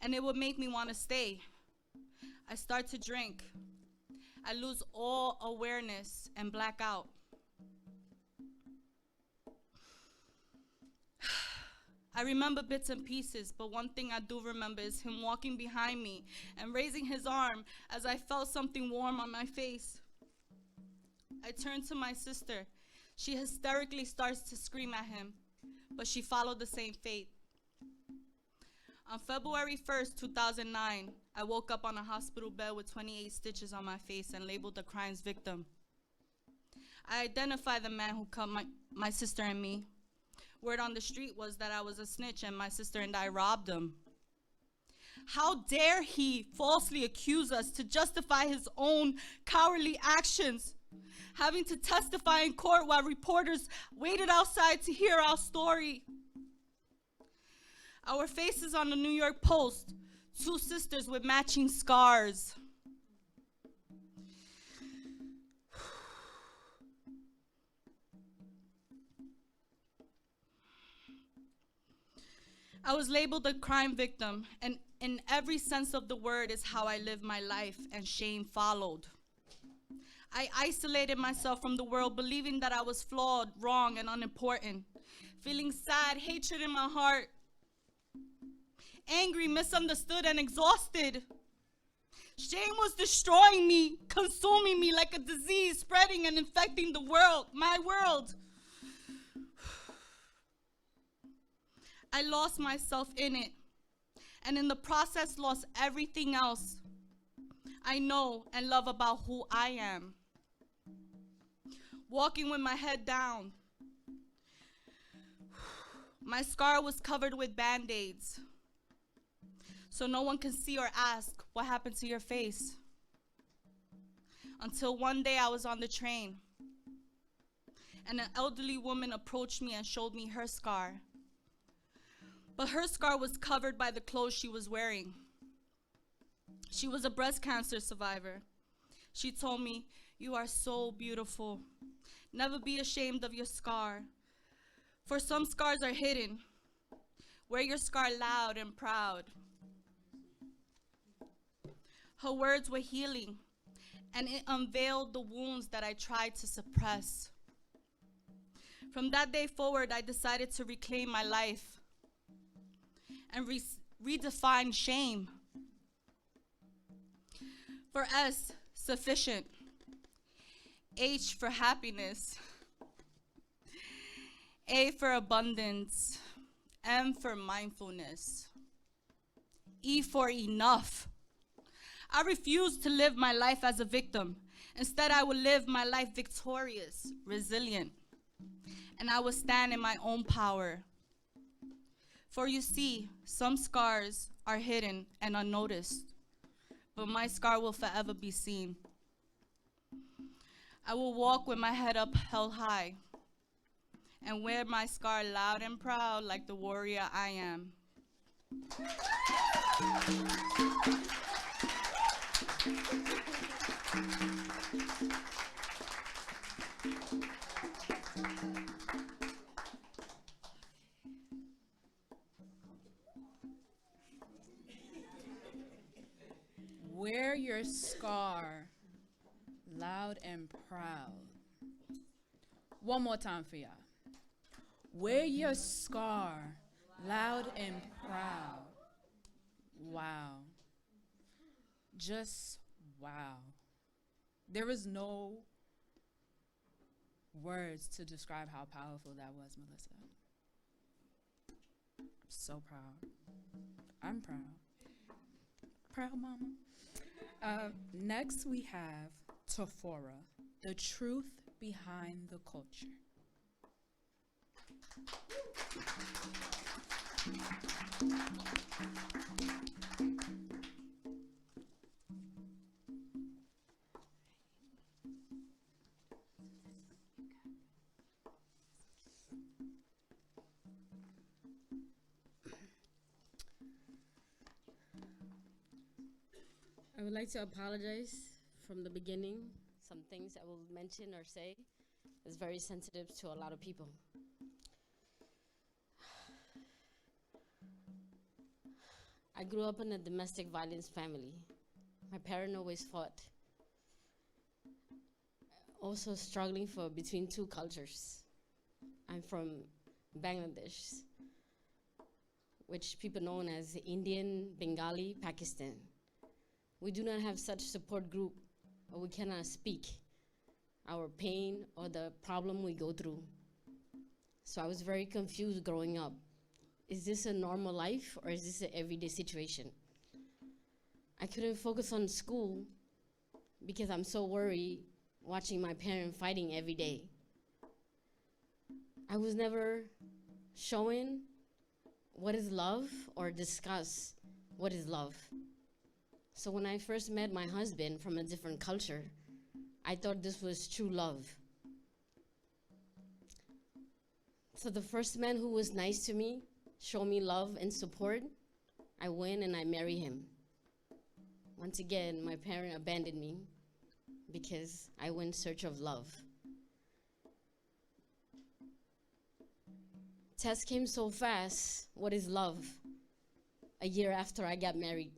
and it would make me want to stay. I start to drink. I lose all awareness and black out. I remember bits and pieces, but one thing I do remember is him walking behind me and raising his arm as I felt something warm on my face. I turn to my sister. She hysterically starts to scream at him, but she followed the same fate. On February 1st, 2009, I woke up on a hospital bed with 28 stitches on my face and labeled the crime's victim. I identified the man who cut my sister and me. Word on the street was that I was a snitch and my sister and I robbed him. How dare he falsely accuse us to justify his own cowardly actions, having to testify in court while reporters waited outside to hear our story. Our faces on the New York Post, 2 sisters with matching scars. I was labeled a crime victim, and in every sense of the word is how I lived my life, and shame followed. I isolated myself from the world, believing that I was flawed, wrong, and unimportant, feeling sad, hatred in my heart, angry, misunderstood, and exhausted. Shame was destroying me, consuming me like a disease, spreading and infecting the world, my world. I lost myself in it, and in the process lost everything else I know and love about who I am. walking with my head down. My scar was covered with Band-Aids, so no one can see or ask what happened to your face. Until one day I was on the train, and an elderly woman approached me and showed me her scar. But her scar was covered by the clothes she was wearing. She was a breast cancer survivor. She told me, "You are so beautiful. Never be ashamed of your scar. For some scars are hidden. Wear your scar loud and proud." Her words were healing, and it unveiled the wounds that I tried to suppress. From that day forward, I decided to reclaim my life and redefine shame. For S, sufficient. H for happiness. A for abundance. M for mindfulness. E for enough. I refuse to live my life as a victim. Instead, I will live my life victorious, resilient, and I will stand in my own power. For you see, some scars are hidden and unnoticed, but my scar will forever be seen. I will walk with my head up held high and wear my scar loud and proud like the warrior I am. Wear your scar loud and proud. One more time for y'all. Wear your scar loud and proud. Wow. Just wow. There is no words to describe how powerful that was, Melissa. So proud. I'm proud. Proud mama. Next we have Tafora, the truth behind the culture. I would like to apologize from the beginning. Some things I will mention or say is very sensitive to a lot of people. I grew up in a domestic violence family. My parents always fought. Also struggling for between two cultures. I'm from Bangladesh, which people know as Indian, Bengali, Pakistan. We do not have such support group, or we cannot speak our pain or the problem we go through. So I was very confused growing up. Is this a normal life or is this an everyday situation? I couldn't focus on school because I'm so worried watching my parents fighting every day. I was never shown what is love or discuss what is love. So when I first met my husband from a different culture, I thought this was true love. So the first man who was nice to me, showed me love and support, I went and I married him. Once again, my parents abandoned me because I went in search of love. Test came so fast. What is love? A year after I got married,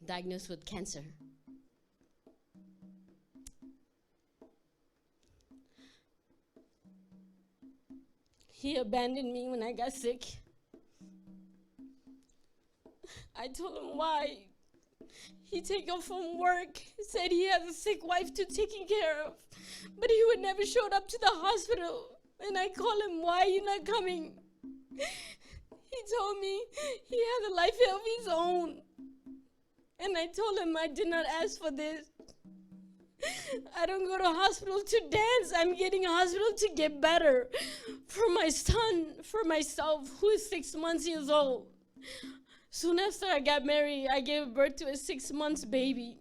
diagnosed with cancer. He abandoned me when I got sick. I told him why. He take off from work, said he has a sick wife to take care of, but he would never show up to the hospital. And I call him, why you not coming? He told me he has a life of his own. And I told him I did not ask for this. I don't go to hospital to dance. I'm getting a hospital to get better. For my son, for myself, who is 6 months years old. Soon after I got married, I gave birth to a 6 months baby.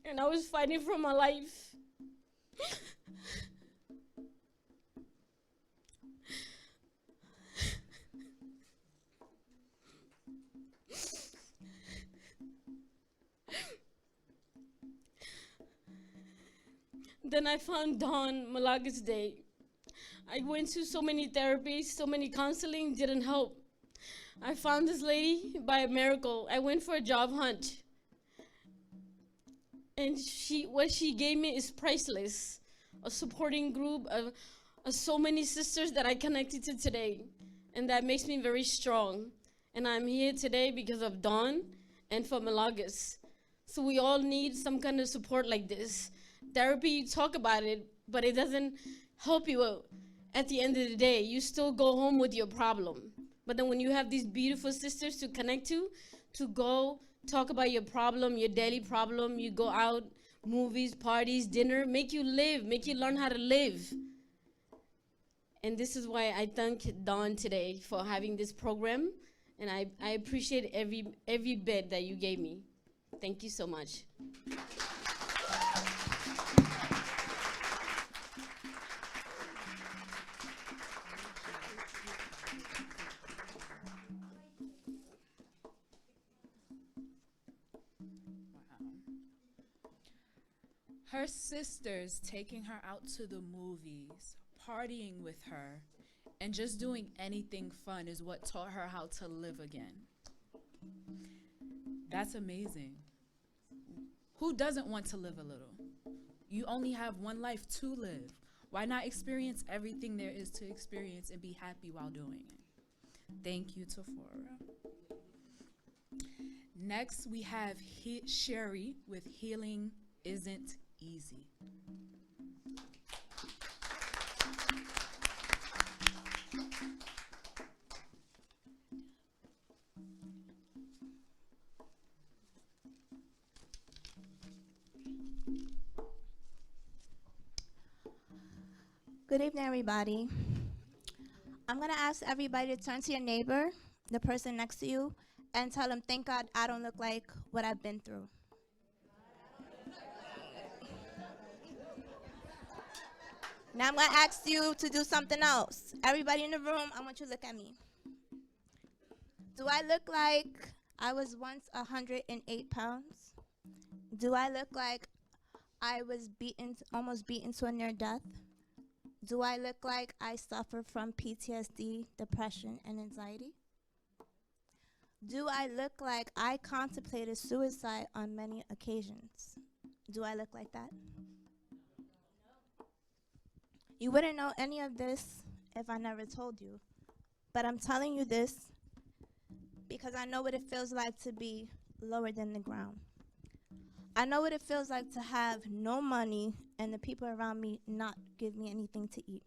And I was fighting for my life. Then I found Dawn, Milagros Day. I went to so many therapies, so many counseling, didn't help. I found this lady by a miracle. I went for a job hunt. And what she gave me is priceless. A supporting group of so many sisters that I connected to today. And that makes me very strong. And I'm here today because of Dawn and for Milagros. So we all need some kind of support like this. Therapy, you talk about it, but it doesn't help you out. At the end of the day, you still go home with your problem. But then when you have these beautiful sisters to connect to go talk about your problem, your daily problem, you go out, movies, parties, dinner, make you live, make you learn how to live. And this is why I thank Dawn today for having this program, and I appreciate every bit that you gave me. Thank you so much. Her sisters taking her out to the movies, partying with her, and just doing anything fun is what taught her how to live again. That's amazing. Who doesn't want to live a little? You only have one life to live. Why not experience everything there is to experience and be happy while doing it? Thank you, Tafora. Next, we have Sherry with Healing Isn't Easy. Good evening, everybody. I'm going to ask everybody to turn to your neighbor, the person next to you, and tell them, thank God I don't look like what I've been through. Now I'm going to ask you to do something else. Everybody in the room, I want you to look at me. Do I look like I was once 108 pounds? Do I look like I was almost beaten to a near death? Do I look like I suffer from PTSD, depression, and anxiety? Do I look like I contemplated suicide on many occasions? Do I look like that? You wouldn't know any of this if I never told you. But I'm telling you this because I know what it feels like to be lower than the ground. I know what it feels like to have no money and the people around me not give me anything to eat.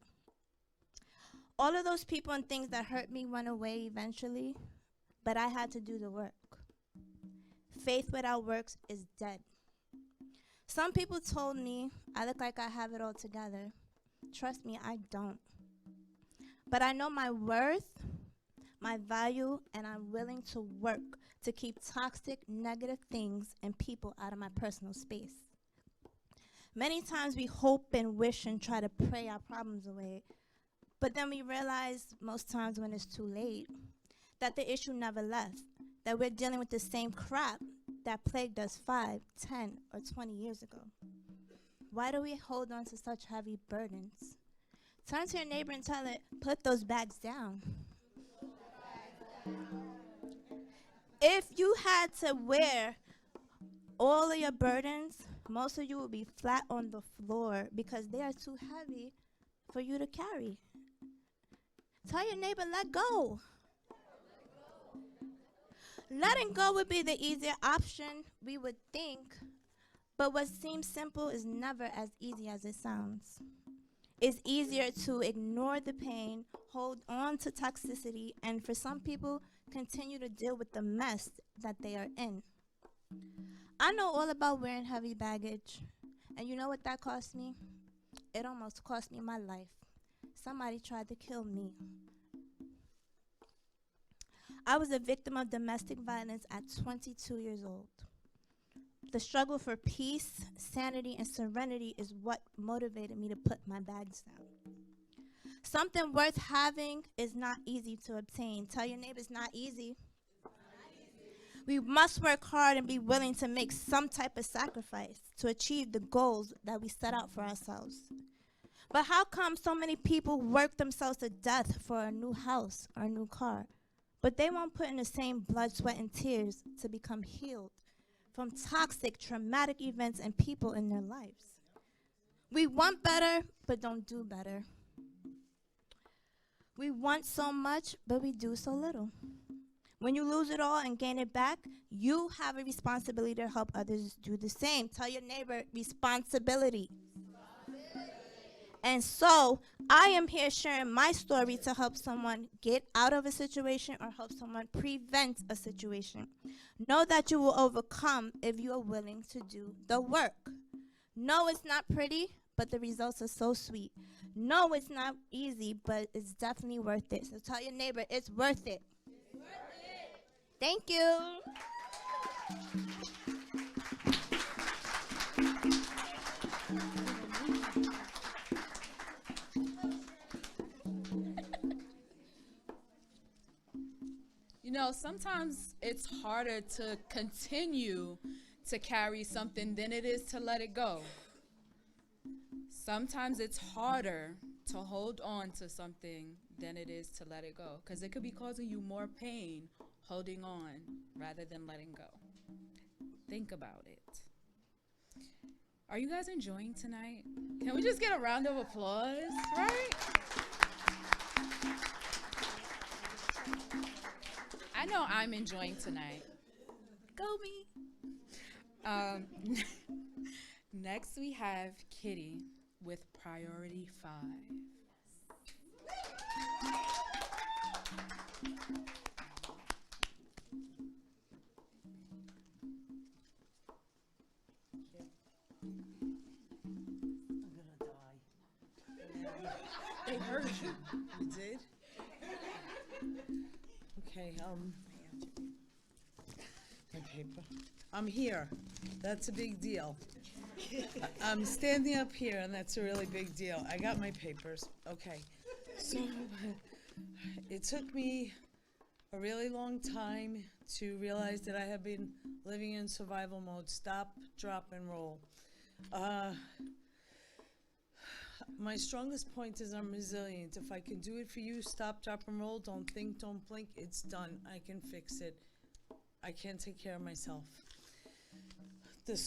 All of those people and things that hurt me went away eventually, but I had to do the work. Faith without works is dead. Some people told me I look like I have it all together. Trust me, I don't. But I know my worth, my value, and I'm willing to work to keep toxic, negative things and people out of my personal space. Many times we hope and wish and try to pray our problems away, but then we realize most times when it's too late that the issue never left, that we're dealing with the same crap that plagued us 5, 10, or 20 years ago. Why do we hold on to such heavy burdens? Turn to your neighbor and tell it, put those bags down. If you had to wear all of your burdens, most of you will be flat on the floor because they are too heavy for you to carry. Tell your neighbor, let go. Letting go would be the easier option, we would think, but what seems simple is never as easy as it sounds. It's easier to ignore the pain, hold on to toxicity, and for some people, continue to deal with the mess that they are in. I know all about wearing heavy baggage, And you know what that cost me? It almost cost me my life. Somebody tried to kill me. I was a victim of domestic violence at 22 years old. The struggle for peace, sanity, and serenity is what motivated me to put my bags down. Something worth having is not easy to obtain. Tell your neighbor it's not easy. We must work hard and be willing to make some type of sacrifice to achieve the goals that we set out for ourselves. But how come so many people work themselves to death for a new house or a new car, but they won't put in the same blood, sweat, and tears to become healed from toxic, traumatic events and people in their lives? We want better, but don't do better. We want so much, but we do so little. When you lose it all and gain it back, you have a responsibility to help others do the same. Tell your neighbor, responsibility. And so, I am here sharing my story to help someone get out of a situation or help someone prevent a situation. Know that you will overcome if you are willing to do the work. No, it's not pretty, but the results are so sweet. No, it's not easy, but it's definitely worth it. So tell your neighbor, it's worth it. Thank you. You know, sometimes it's harder to continue to carry something than it is to let it go. Sometimes it's harder to hold on to something than it is to let it go, because it could be causing you more pain holding on rather than letting go. Think about it. Are you guys enjoying tonight? Can we just get a round of applause, right? I know I'm enjoying tonight. Go me. Next we have Kitty with Priority 5. They heard you. You did? Okay, my paper. I'm here. That's a big deal. I'm standing up here, and that's a really big deal. I got my papers. Okay. So, it took me a really long time to realize that I have been living in survival mode. Stop, drop, and roll. My strongest point is I'm resilient. If I can do it for you, stop, drop, and roll, don't think, don't blink, it's done. I can fix it. I can take care of myself. The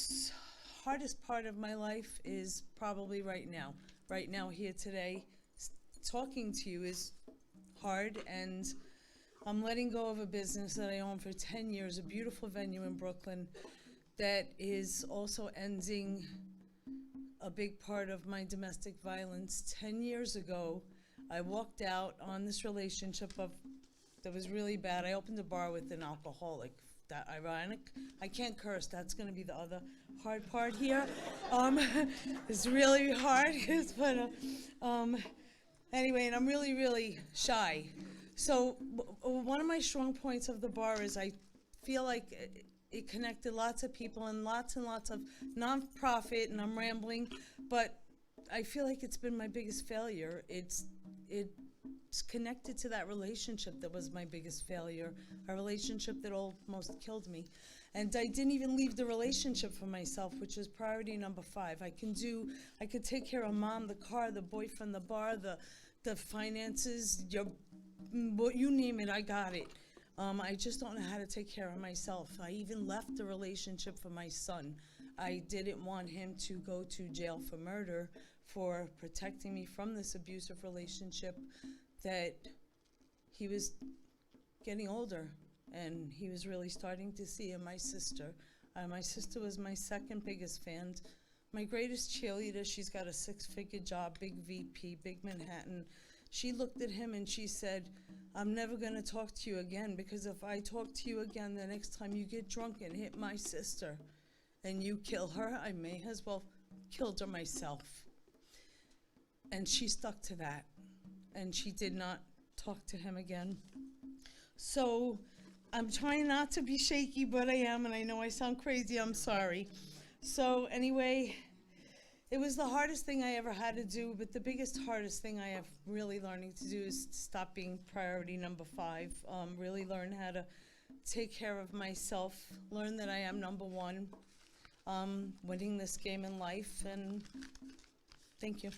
hardest part of my life is probably right now. Right now, here today, talking to you is hard, and I'm letting go of a business that I owned for 10 years, a beautiful venue in Brooklyn that is also ending a big part of my domestic violence. 10 years ago, I walked out on this relationship that was really bad. I opened a bar with an alcoholic. That ironic. I can't curse. That's going to be the other hard part here. It's really hard. But anyway, and I'm really, really shy. So one of my strong points of the bar is I feel like it connected lots of people and lots of nonprofit, and I'm rambling, but I feel like it's been my biggest failure. It's connected to that relationship that was my biggest failure, a relationship that almost killed me. And I didn't even leave the relationship for myself, which is priority number 5. I could take care of mom, the car, the boyfriend, the bar, the finances, you name it, I got it. I just don't know how to take care of myself. I even left the relationship for my son. I didn't want him to go to jail for murder, for protecting me from this abusive relationship that he was getting older, and he was really starting to see in my sister. My sister was my second biggest fan. My greatest cheerleader, she's got a 6-figure job, big VP, big Manhattan. She looked at him and she said, I'm never going to talk to you again, because if I talk to you again the next time you get drunk and hit my sister and you kill her, I may as well killed her myself. And she stuck to that. And she did not talk to him again. So I'm trying not to be shaky, but I am, and I know I sound crazy, I'm sorry. So anyway, it was the hardest thing I ever had to do, but the hardest thing I have really learning to do is stop being priority number 5. Really learn how to take care of myself, learn that I am number 1, winning this game in life, and thank you.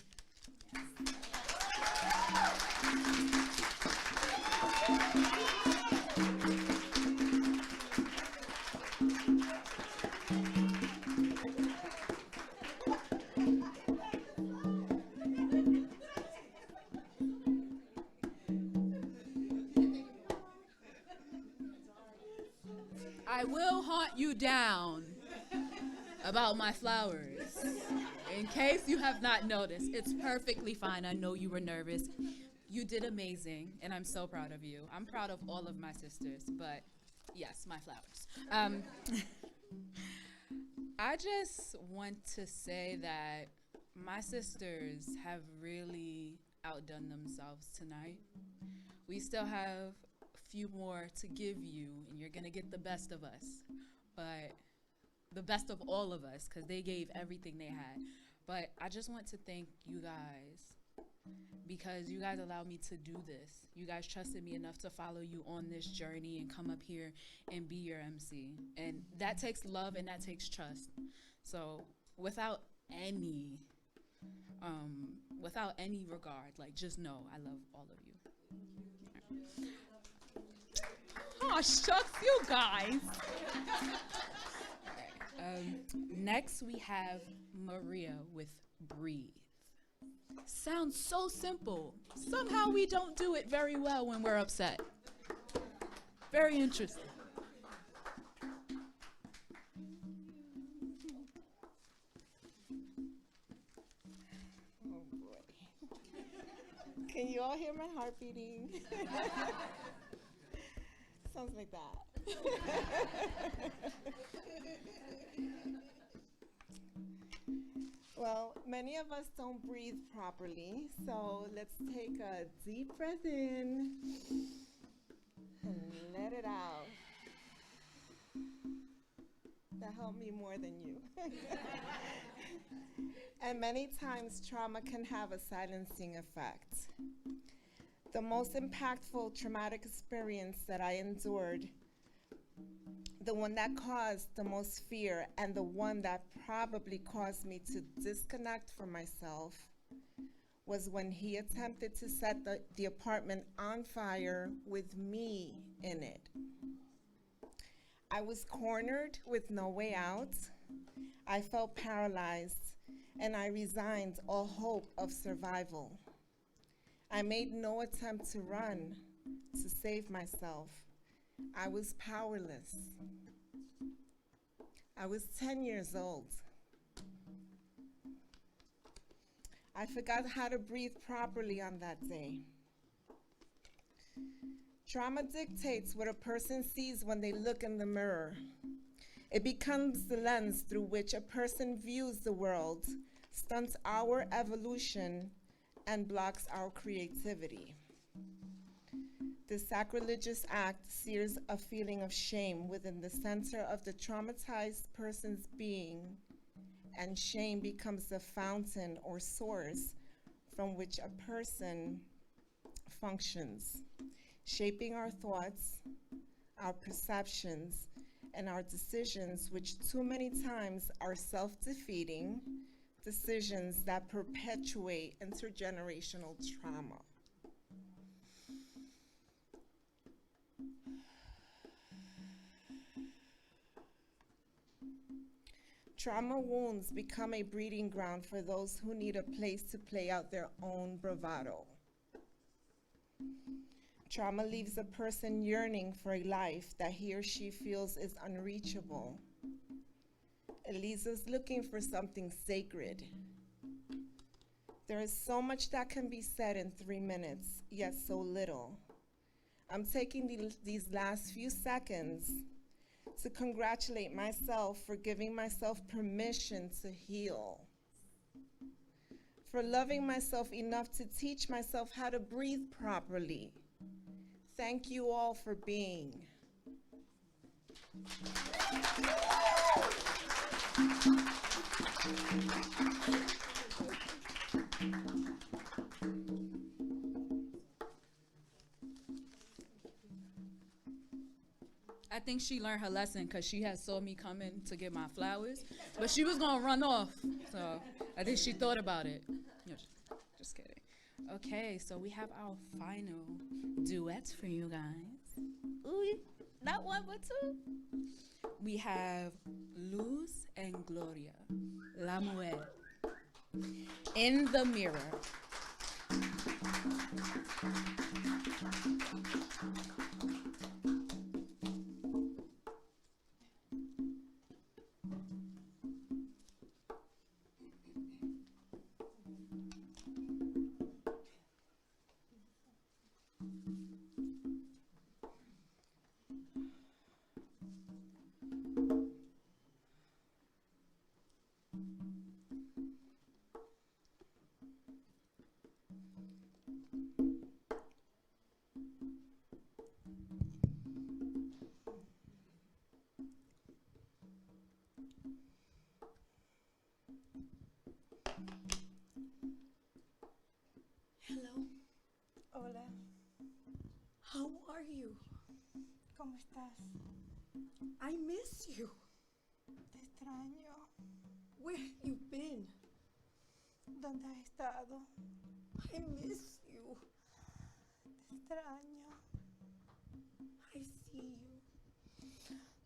I will hunt you down about my flowers. In case you have not noticed, it's perfectly fine. I know you were nervous. You did amazing, and I'm so proud of you. I'm proud of all of my sisters, but yes, my flowers. I just want to say that my sisters have really outdone themselves tonight. We still have a few more to give you, and you're gonna get the best of us, but the best of all of us, because they gave everything they had. But I just want to thank you guys, because you guys allowed me to do this. You guys trusted me enough to follow you on this journey and come up here and be your MC. And that takes love and that takes trust. So without any regard, like, just know I love all of you. Oh, shucks, you guys. Next we have Maria with Breathe. Sounds so simple. Somehow we don't do it very well when we're upset. Very interesting. Oh boy. Can you all hear my heart beating? Sounds like that. Well, many of us don't breathe properly, so let's take a deep breath in and let it out. That helped me more than you. And many times trauma can have a silencing effect. The most impactful traumatic experience that I endured, the one that caused the most fear and the one that probably caused me to disconnect from myself, was when he attempted to set the apartment on fire with me in it. I was cornered with no way out. I felt paralyzed, and I resigned all hope of survival. I made no attempt to run, to save myself. I was powerless. I was 10 years old. I forgot how to breathe properly on that day. Trauma dictates what a person sees when they look in the mirror. It becomes the lens through which a person views the world, stunts our evolution, and blocks our creativity. This sacrilegious act sears a feeling of shame within the center of the traumatized person's being, and shame becomes the fountain or source from which a person functions, shaping our thoughts, our perceptions, and our decisions, which too many times are self-defeating decisions that perpetuate intergenerational trauma. Trauma wounds become a breeding ground for those who need a place to play out their own bravado. Trauma leaves a person yearning for a life that he or she feels is unreachable. It leaves us looking for something sacred. There is so much that can be said in 3 minutes, yet so little. I'm taking these last few seconds to congratulate myself for giving myself permission to heal. for loving myself enough to teach myself how to breathe properly. Thank you all for being. I think she learned her lesson because she had saw me coming to get my flowers, but she was gonna run off. So I think she thought about it. No, just kidding. Okay, so we have our final duets for you guys. Ooh, not one but two. We have Luz and Gloria, La Mujer, in the mirror. Hello. Hola, How are you? ¿cómo estás? I miss you. Te extraño. Where have you been? ¿Dónde has estado? I miss you. Te extraño. I see you.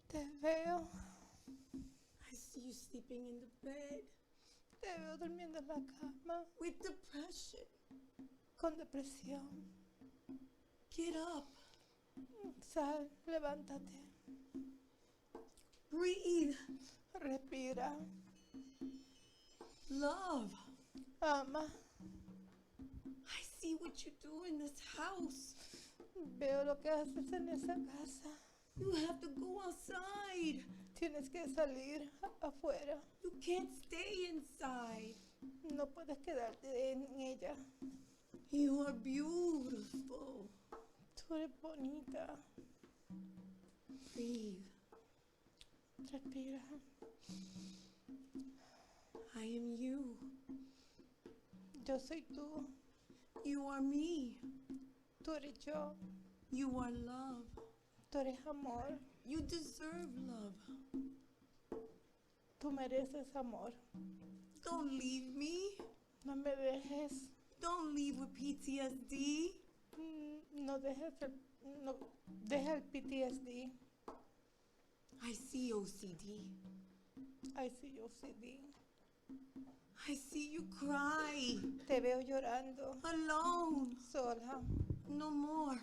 Te veo. I see you sleeping in the bed Te veo durmiendo en la cama with depression. con depresión. Get up. Sal, levántate. Breathe. Respira. Love. Ama. I see what you do in this house. Veo lo que haces en esa casa. You have to go outside. Tienes que salir afuera. You can't stay inside. No puedes quedarte en ella. You are beautiful. Tú eres bonita. Breathe. Respira. I am you. Yo soy tú. You are me. Tú eres yo. You are love. Tú eres amor. You deserve love. Tú mereces amor. Don't leave me. No me dejes. Don't leave with PTSD. No dejes no deja el PTSD. I see OCD. I see OCD. I see you cry. Te veo llorando. Alone. Sola. No more.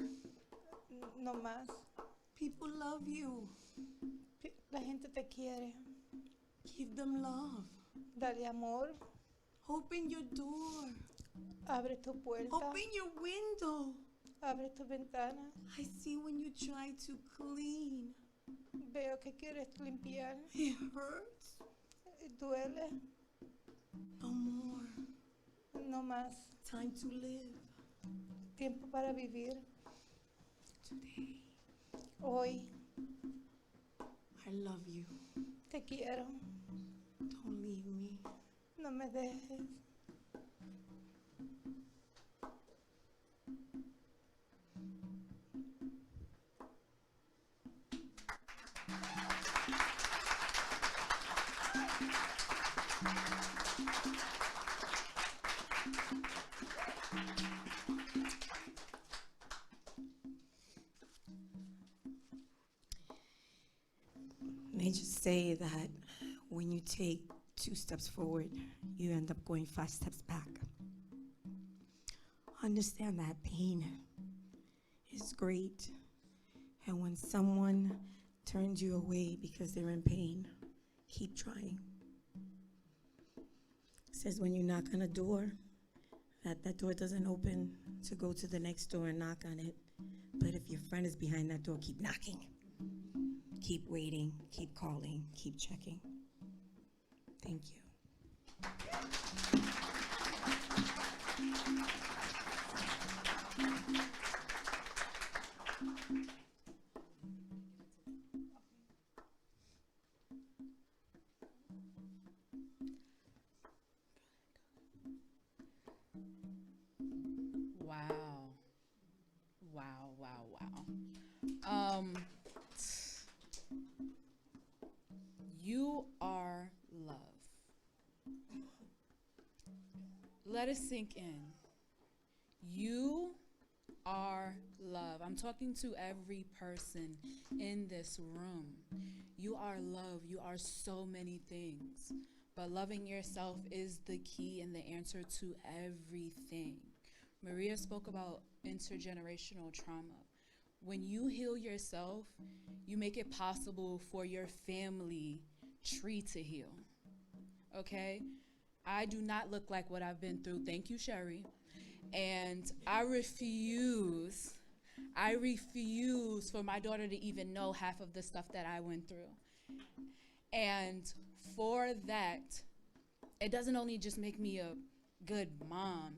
No más. People love you. La gente te quiere. Give them love. Dale amor. Open your door. Abre tu puerta. Open your window. Abre tu ventana. I see when you try to clean. Veo que quieres limpiar. It hurts. Duele. No more. No más. Time to live. Tiempo para vivir. Today. Hoy. I love you. Te quiero. Don't leave me. No me dejes. They just say that when you take 2 steps forward, you end up going 5 steps back. Understand that pain is great. And when someone turns you away because they're in pain, keep trying. It says when you knock on a door, that door doesn't open to go to the next door and knock on it. But if your friend is behind that door, keep knocking. Keep waiting, keep calling, keep checking. Thank you. Wow. Wow, wow, wow. You are love. Let it sink in. You are love. I'm talking to every person in this room. You are love. You are so many things. But loving yourself is the key and the answer to everything. Maria spoke about intergenerational trauma. When you heal yourself, you make it possible for your family tree to heal. Okay? I do not look like what I've been through. Thank you, Sherry. And I refuse for my daughter to even know half of the stuff that I went through. And for that, it doesn't only just make me a good mom,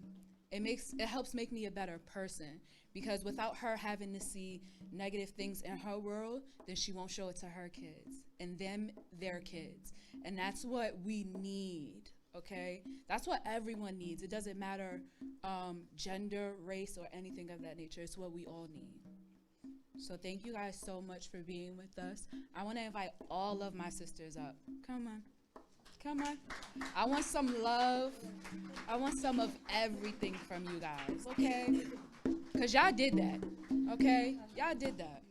it helps make me a better person, because without her having to see negative things in her world, then she won't show it to her kids and them their kids. And that's what we need, okay? That's what everyone needs. It doesn't matter gender, race, or anything of that nature. It's what we all need. So thank you guys so much for being with us. I want to invite all of my sisters up. Come on. Come on. I want some love. I want some of everything from you guys, okay? Because y'all did that, okay? Y'all did that.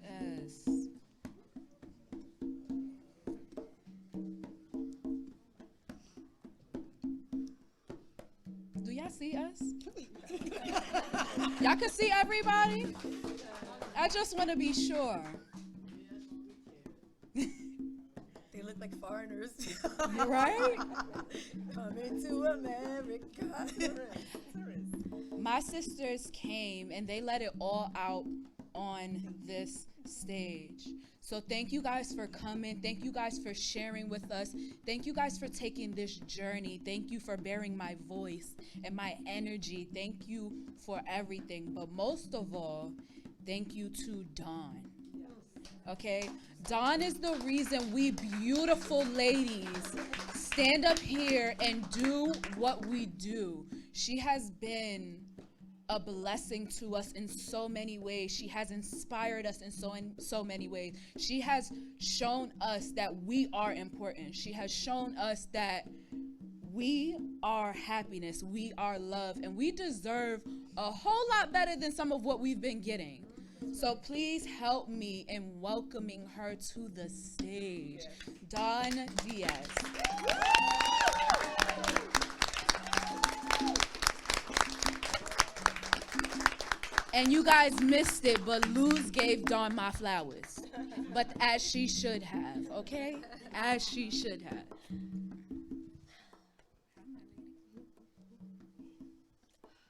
Yes. Do y'all see us? Y'all can see everybody? I just want to be sure. They look like foreigners. You're right? Coming to America. My sisters came and they let it all out on this stage. So thank you guys for coming. Thank you guys for sharing with us. Thank you guys for taking this journey. Thank you for bearing my voice and my energy. Thank you for everything. But most of all, thank you to Dawn. Okay? Dawn is the reason we beautiful ladies stand up here and do what we do. She has been a blessing to us in so many ways. She has inspired us in so many ways. She has shown us that we are important. She has shown us that we are happiness, we are love, and we deserve a whole lot better than some of what we've been getting. So please help me in welcoming her to the stage. Dawn Diaz. And you guys missed it, but Luz gave Dawn my flowers. But as she should have, okay? As she should have.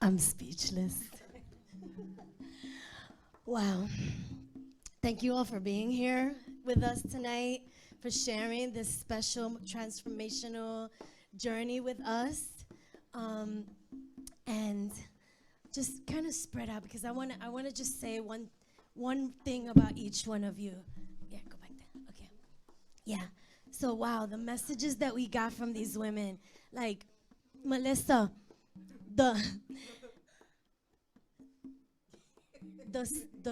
I'm speechless. Wow. Thank you all for being here with us tonight, for sharing this special transformational journey with us. And just kind of spread out, because I want to just say one thing about each one of you. Yeah, go back there. Okay. Yeah. So wow, the messages that we got from these women, like Melissa, the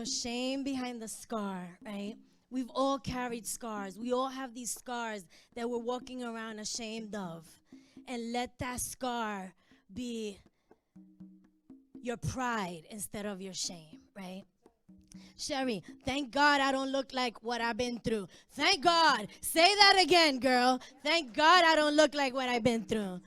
shame behind the scar, right? We've all carried scars. We all have these scars that we're walking around ashamed of. And let that scar be your pride instead of your shame, right? Sherry, thank God I don't look like what I've been through. Thank God. Say that again, girl. Thank God I don't look like what I've been through.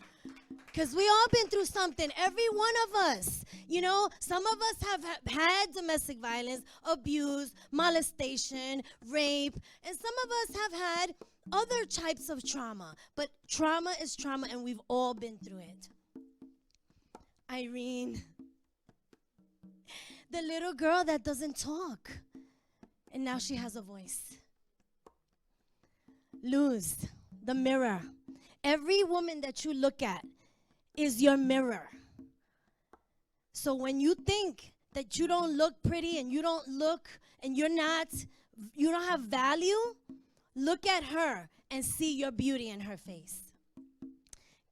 Because we all been through something, every one of us. You know, some of us have had domestic violence, abuse, molestation, rape, and some of us have had other types of trauma. But trauma is trauma, and we've all been through it. Irene, the little girl that doesn't talk, and now she has a voice. Luz, the mirror. Every woman that you look at is your mirror. So when you think that you don't look pretty and you don't look and you don't have value, look at her and see your beauty in her face.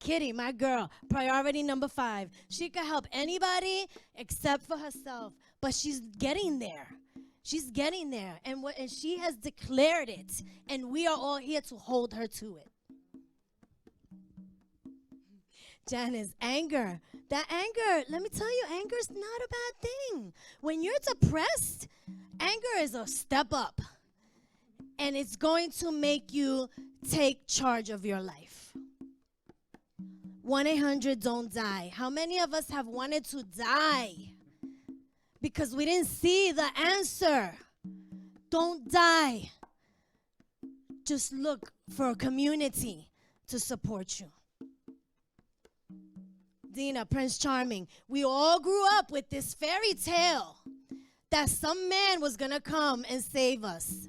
Kitty, my girl, priority number 5. She could help anybody except for herself, but she's getting there. She's getting there, and she has declared it, and we are all here to hold her to it. Janice, anger. That anger, let me tell you, anger is not a bad thing. When you're depressed, anger is a step up, and it's going to make you take charge of your life. 1-800-DON'T-DIE. How many of us have wanted to die because we didn't see the answer? Don't die. Just look for a community to support you. Dina, Prince Charming, we all grew up with this fairy tale that some man was going to come and save us.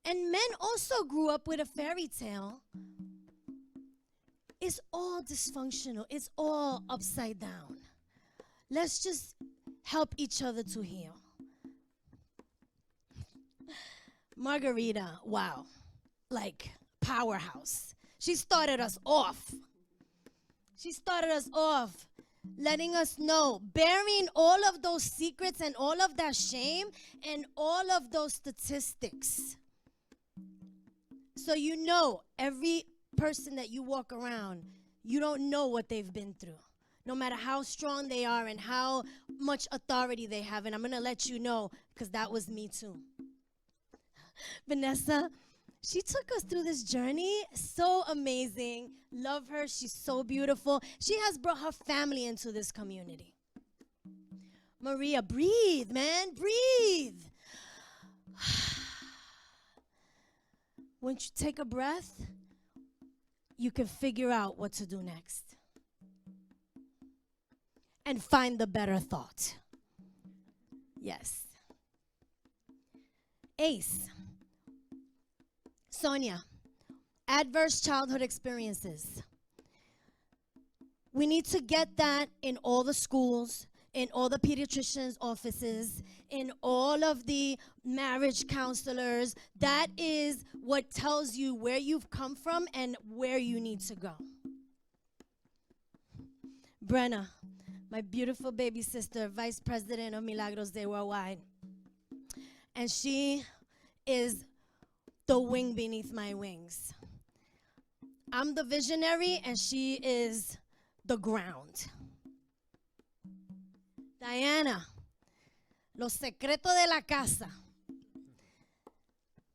And men also grew up with a fairy tale. It's all dysfunctional. It's all upside down. Let's just help each other to heal. Margarita, wow, like powerhouse. She started us off. She started us off letting us know, bearing all of those secrets and all of that shame and all of those statistics. So you know, every person that you walk around, you don't know what they've been through. No matter how strong they are and how much authority they have. And I'm going to let you know, because that was me too. Vanessa, she took us through this journey. So amazing. Love her. She's so beautiful. She has brought her family into this community. Maria, breathe, man. Breathe. Once you take a breath, you can figure out what to do next. And find the better thought. Yes. Ace. Sonia, adverse childhood experiences. We need to get that in all the schools, in all the pediatricians' offices, in all of the marriage counselors. That is what tells you where you've come from and where you need to go. Brenna, my beautiful baby sister, vice president of Milagros Day Worldwide. And she is the wing beneath my wings. I'm the visionary and she is the ground. Diana, los secretos de la casa.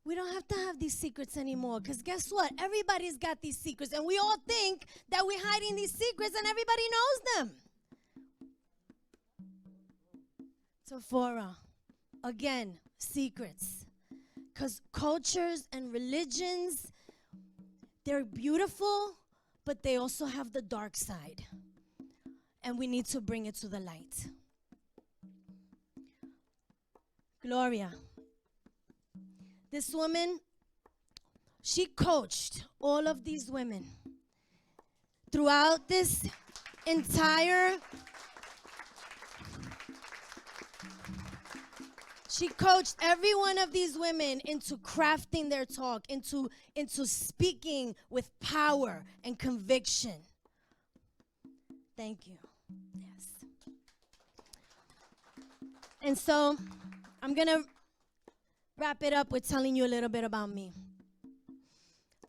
We don't have to have these secrets anymore, because guess what? Everybody's got these secrets, and we all think that we're hiding these secrets and everybody knows them. Sephora, again, secrets. Because cultures and religions, they're beautiful, but they also have the dark side. And we need to bring it to the light. Gloria. This woman, she coached all of these women throughout this entire... She coached every one of these women into crafting their talk, into speaking with power and conviction. Thank you. Yes. And so I'm going to wrap it up with telling you a little bit about me.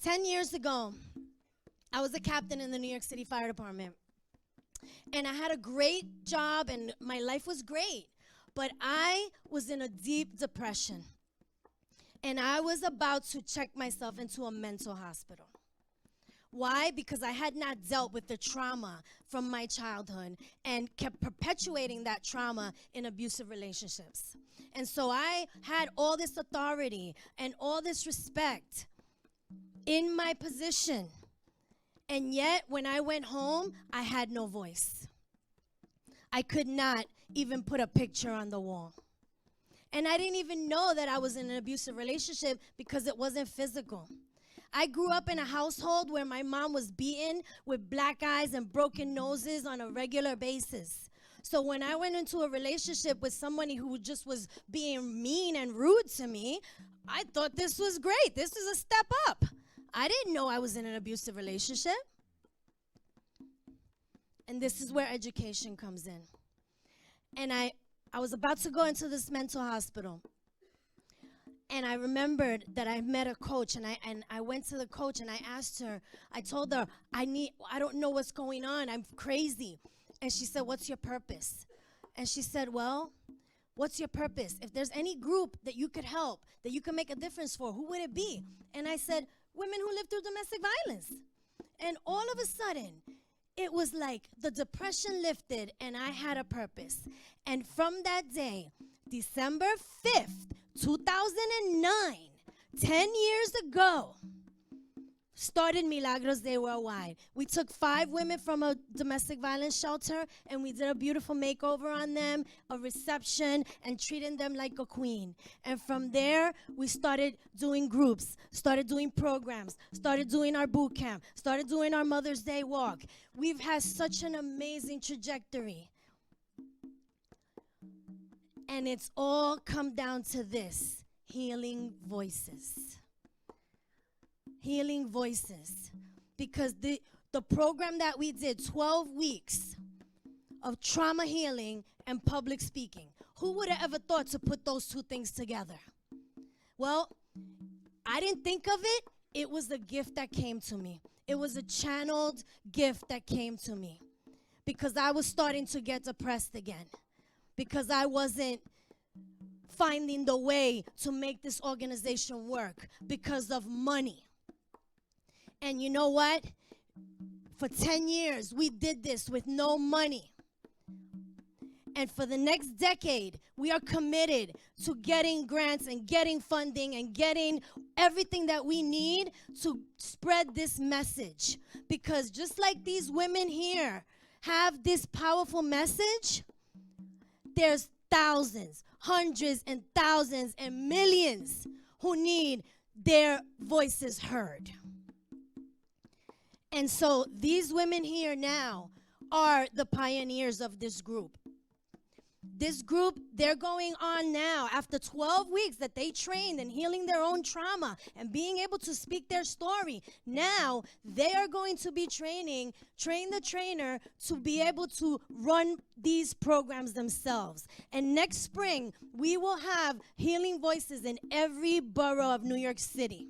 10 years ago, I was a captain in the New York City Fire Department. And I had a great job and my life was great. But I was in a deep depression. And I was about to check myself into a mental hospital. Why? Because I had not dealt with the trauma from my childhood and kept perpetuating that trauma in abusive relationships. And so I had all this authority and all this respect in my position. And yet, when I went home, I had no voice. I could not even put a picture on the wall. And I didn't even know that I was in an abusive relationship because it wasn't physical. I grew up in a household where my mom was beaten with black eyes and broken noses on a regular basis. So when I went into a relationship with somebody who just was being mean and rude to me, I thought this was great. This is a step up. I didn't know I was in an abusive relationship. And this is where education comes in. And I was about to go into this mental hospital. And I remembered that I met a coach, and I went to the coach and I asked her, I told her, I don't know what's going on. I'm crazy. And she said, what's your purpose? And she said, well, what's your purpose? If there's any group that you could help, that you can make a difference for, who would it be? And I said, women who live through domestic violence. And all of a sudden, it was like the depression lifted and I had a purpose. And from that day, December 5th, 2009, 10 years ago, started Milagros Day Worldwide. We took 5 women from a domestic violence shelter and we did a beautiful makeover on them, a reception, and treating them like a queen. And from there, we started doing groups, started doing programs, started doing our boot camp, started doing our Mother's Day walk. We've had such an amazing trajectory. And it's all come down to this, healing voices. Healing voices. Because the program that we did, 12 weeks of trauma healing and public speaking. Who would have ever thought to put those two things together? Well, I didn't think of it. It was a gift that came to me. It was a channeled gift that came to me. Because I was starting to get depressed again. Because I wasn't finding the way to make this organization work because of money. And you know what? For 10 years, we did this with no money. And for the next decade, we are committed to getting grants and getting funding and getting everything that we need to spread this message. Because just like these women here have this powerful message, there's thousands, hundreds and thousands and millions who need their voices heard. And so these women here now are the pioneers of this group. This group, they're going on now after 12 weeks that they trained in healing their own trauma and being able to speak their story. Now they are going to be train the trainer to be able to run these programs themselves. And next spring, we will have healing voices in every borough of New York City.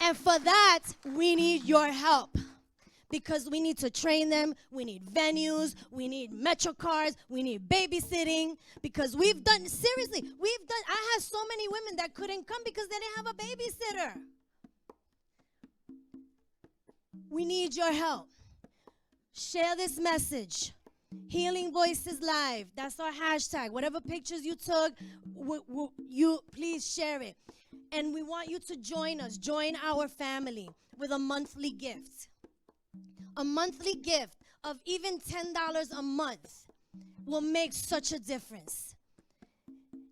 And for that, we need your help. Because we need to train them, we need venues, we need metro cars, we need babysitting. Because I had so many women that couldn't come because they didn't have a babysitter. We need your help. Share this message. Healing Voices Live, that's our hashtag. Whatever pictures you took, you please share it. And we want you to join us, join our family with a monthly gift. A monthly gift of even $10 a month will make such a difference.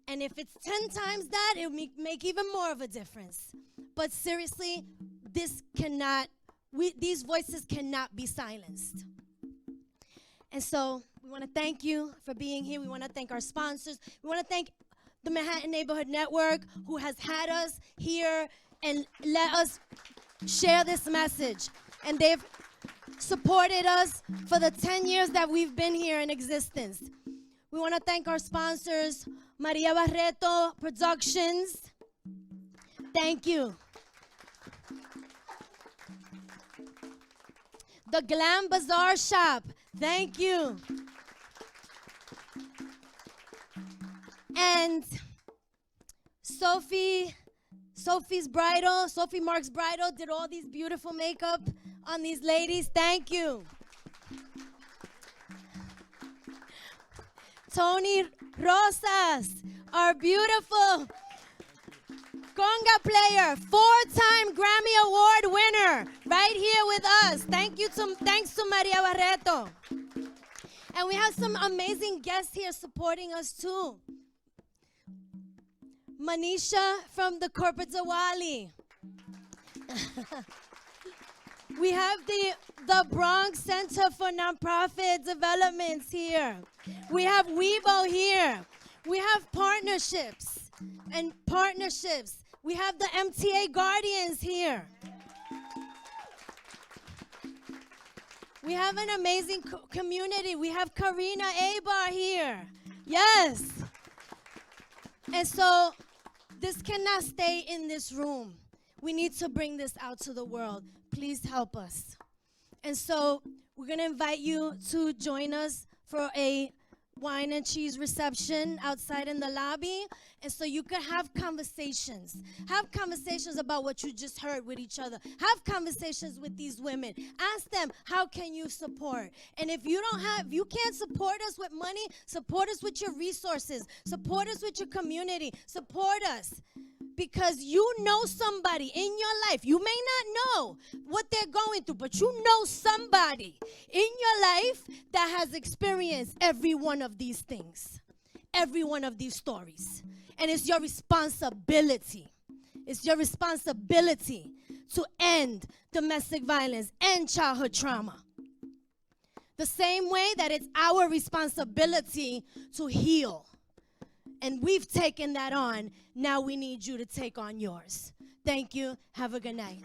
And if it's 10 times that, it will make even more of a difference. But seriously, these voices cannot be silenced. And so we want to thank you for being here. We want to thank our sponsors. We want to thank the Manhattan Neighborhood Network, who has had us here and let us share this message. And they've supported us for the 10 years that we've been here in existence. We want to thank our sponsors, Maria Barreto Productions. Thank you. The Glam Bazaar Shop. Thank you. And Sophie Marks Bridal did all these beautiful makeup on these ladies. Thank you. Tony Rosas, our beautiful conga player, 4-time Grammy Award winner, right here with us. Thanks to Maria Barreto. And we have some amazing guests here supporting us too. Manisha from the Corporate Zawali. We have the Bronx Center for Nonprofit Developments here. We have Weibo here. We have partnerships and partnerships. We have the MTA Guardians here. We have an amazing community. We have Karina Abar here. Yes. And so this cannot stay in this room. We need to bring this out to the world. Please help us. And so we're going to invite you to join us for a wine and cheese reception outside in the lobby. And so you could have conversations. Have conversations about what you just heard with each other. Have conversations with these women. Ask them, how can you support? And if you can't support us with money, support us with your resources. Support us with your community. Support us. Because you know somebody in your life. You may not know what they're going through, but you know somebody in your life that has experienced every one of these things, every one of these stories. And it's your responsibility. It's your responsibility to end domestic violence and childhood trauma. The same way that it's our responsibility to heal. And we've taken that on. Now we need you to take on yours. Thank you. Have a good night.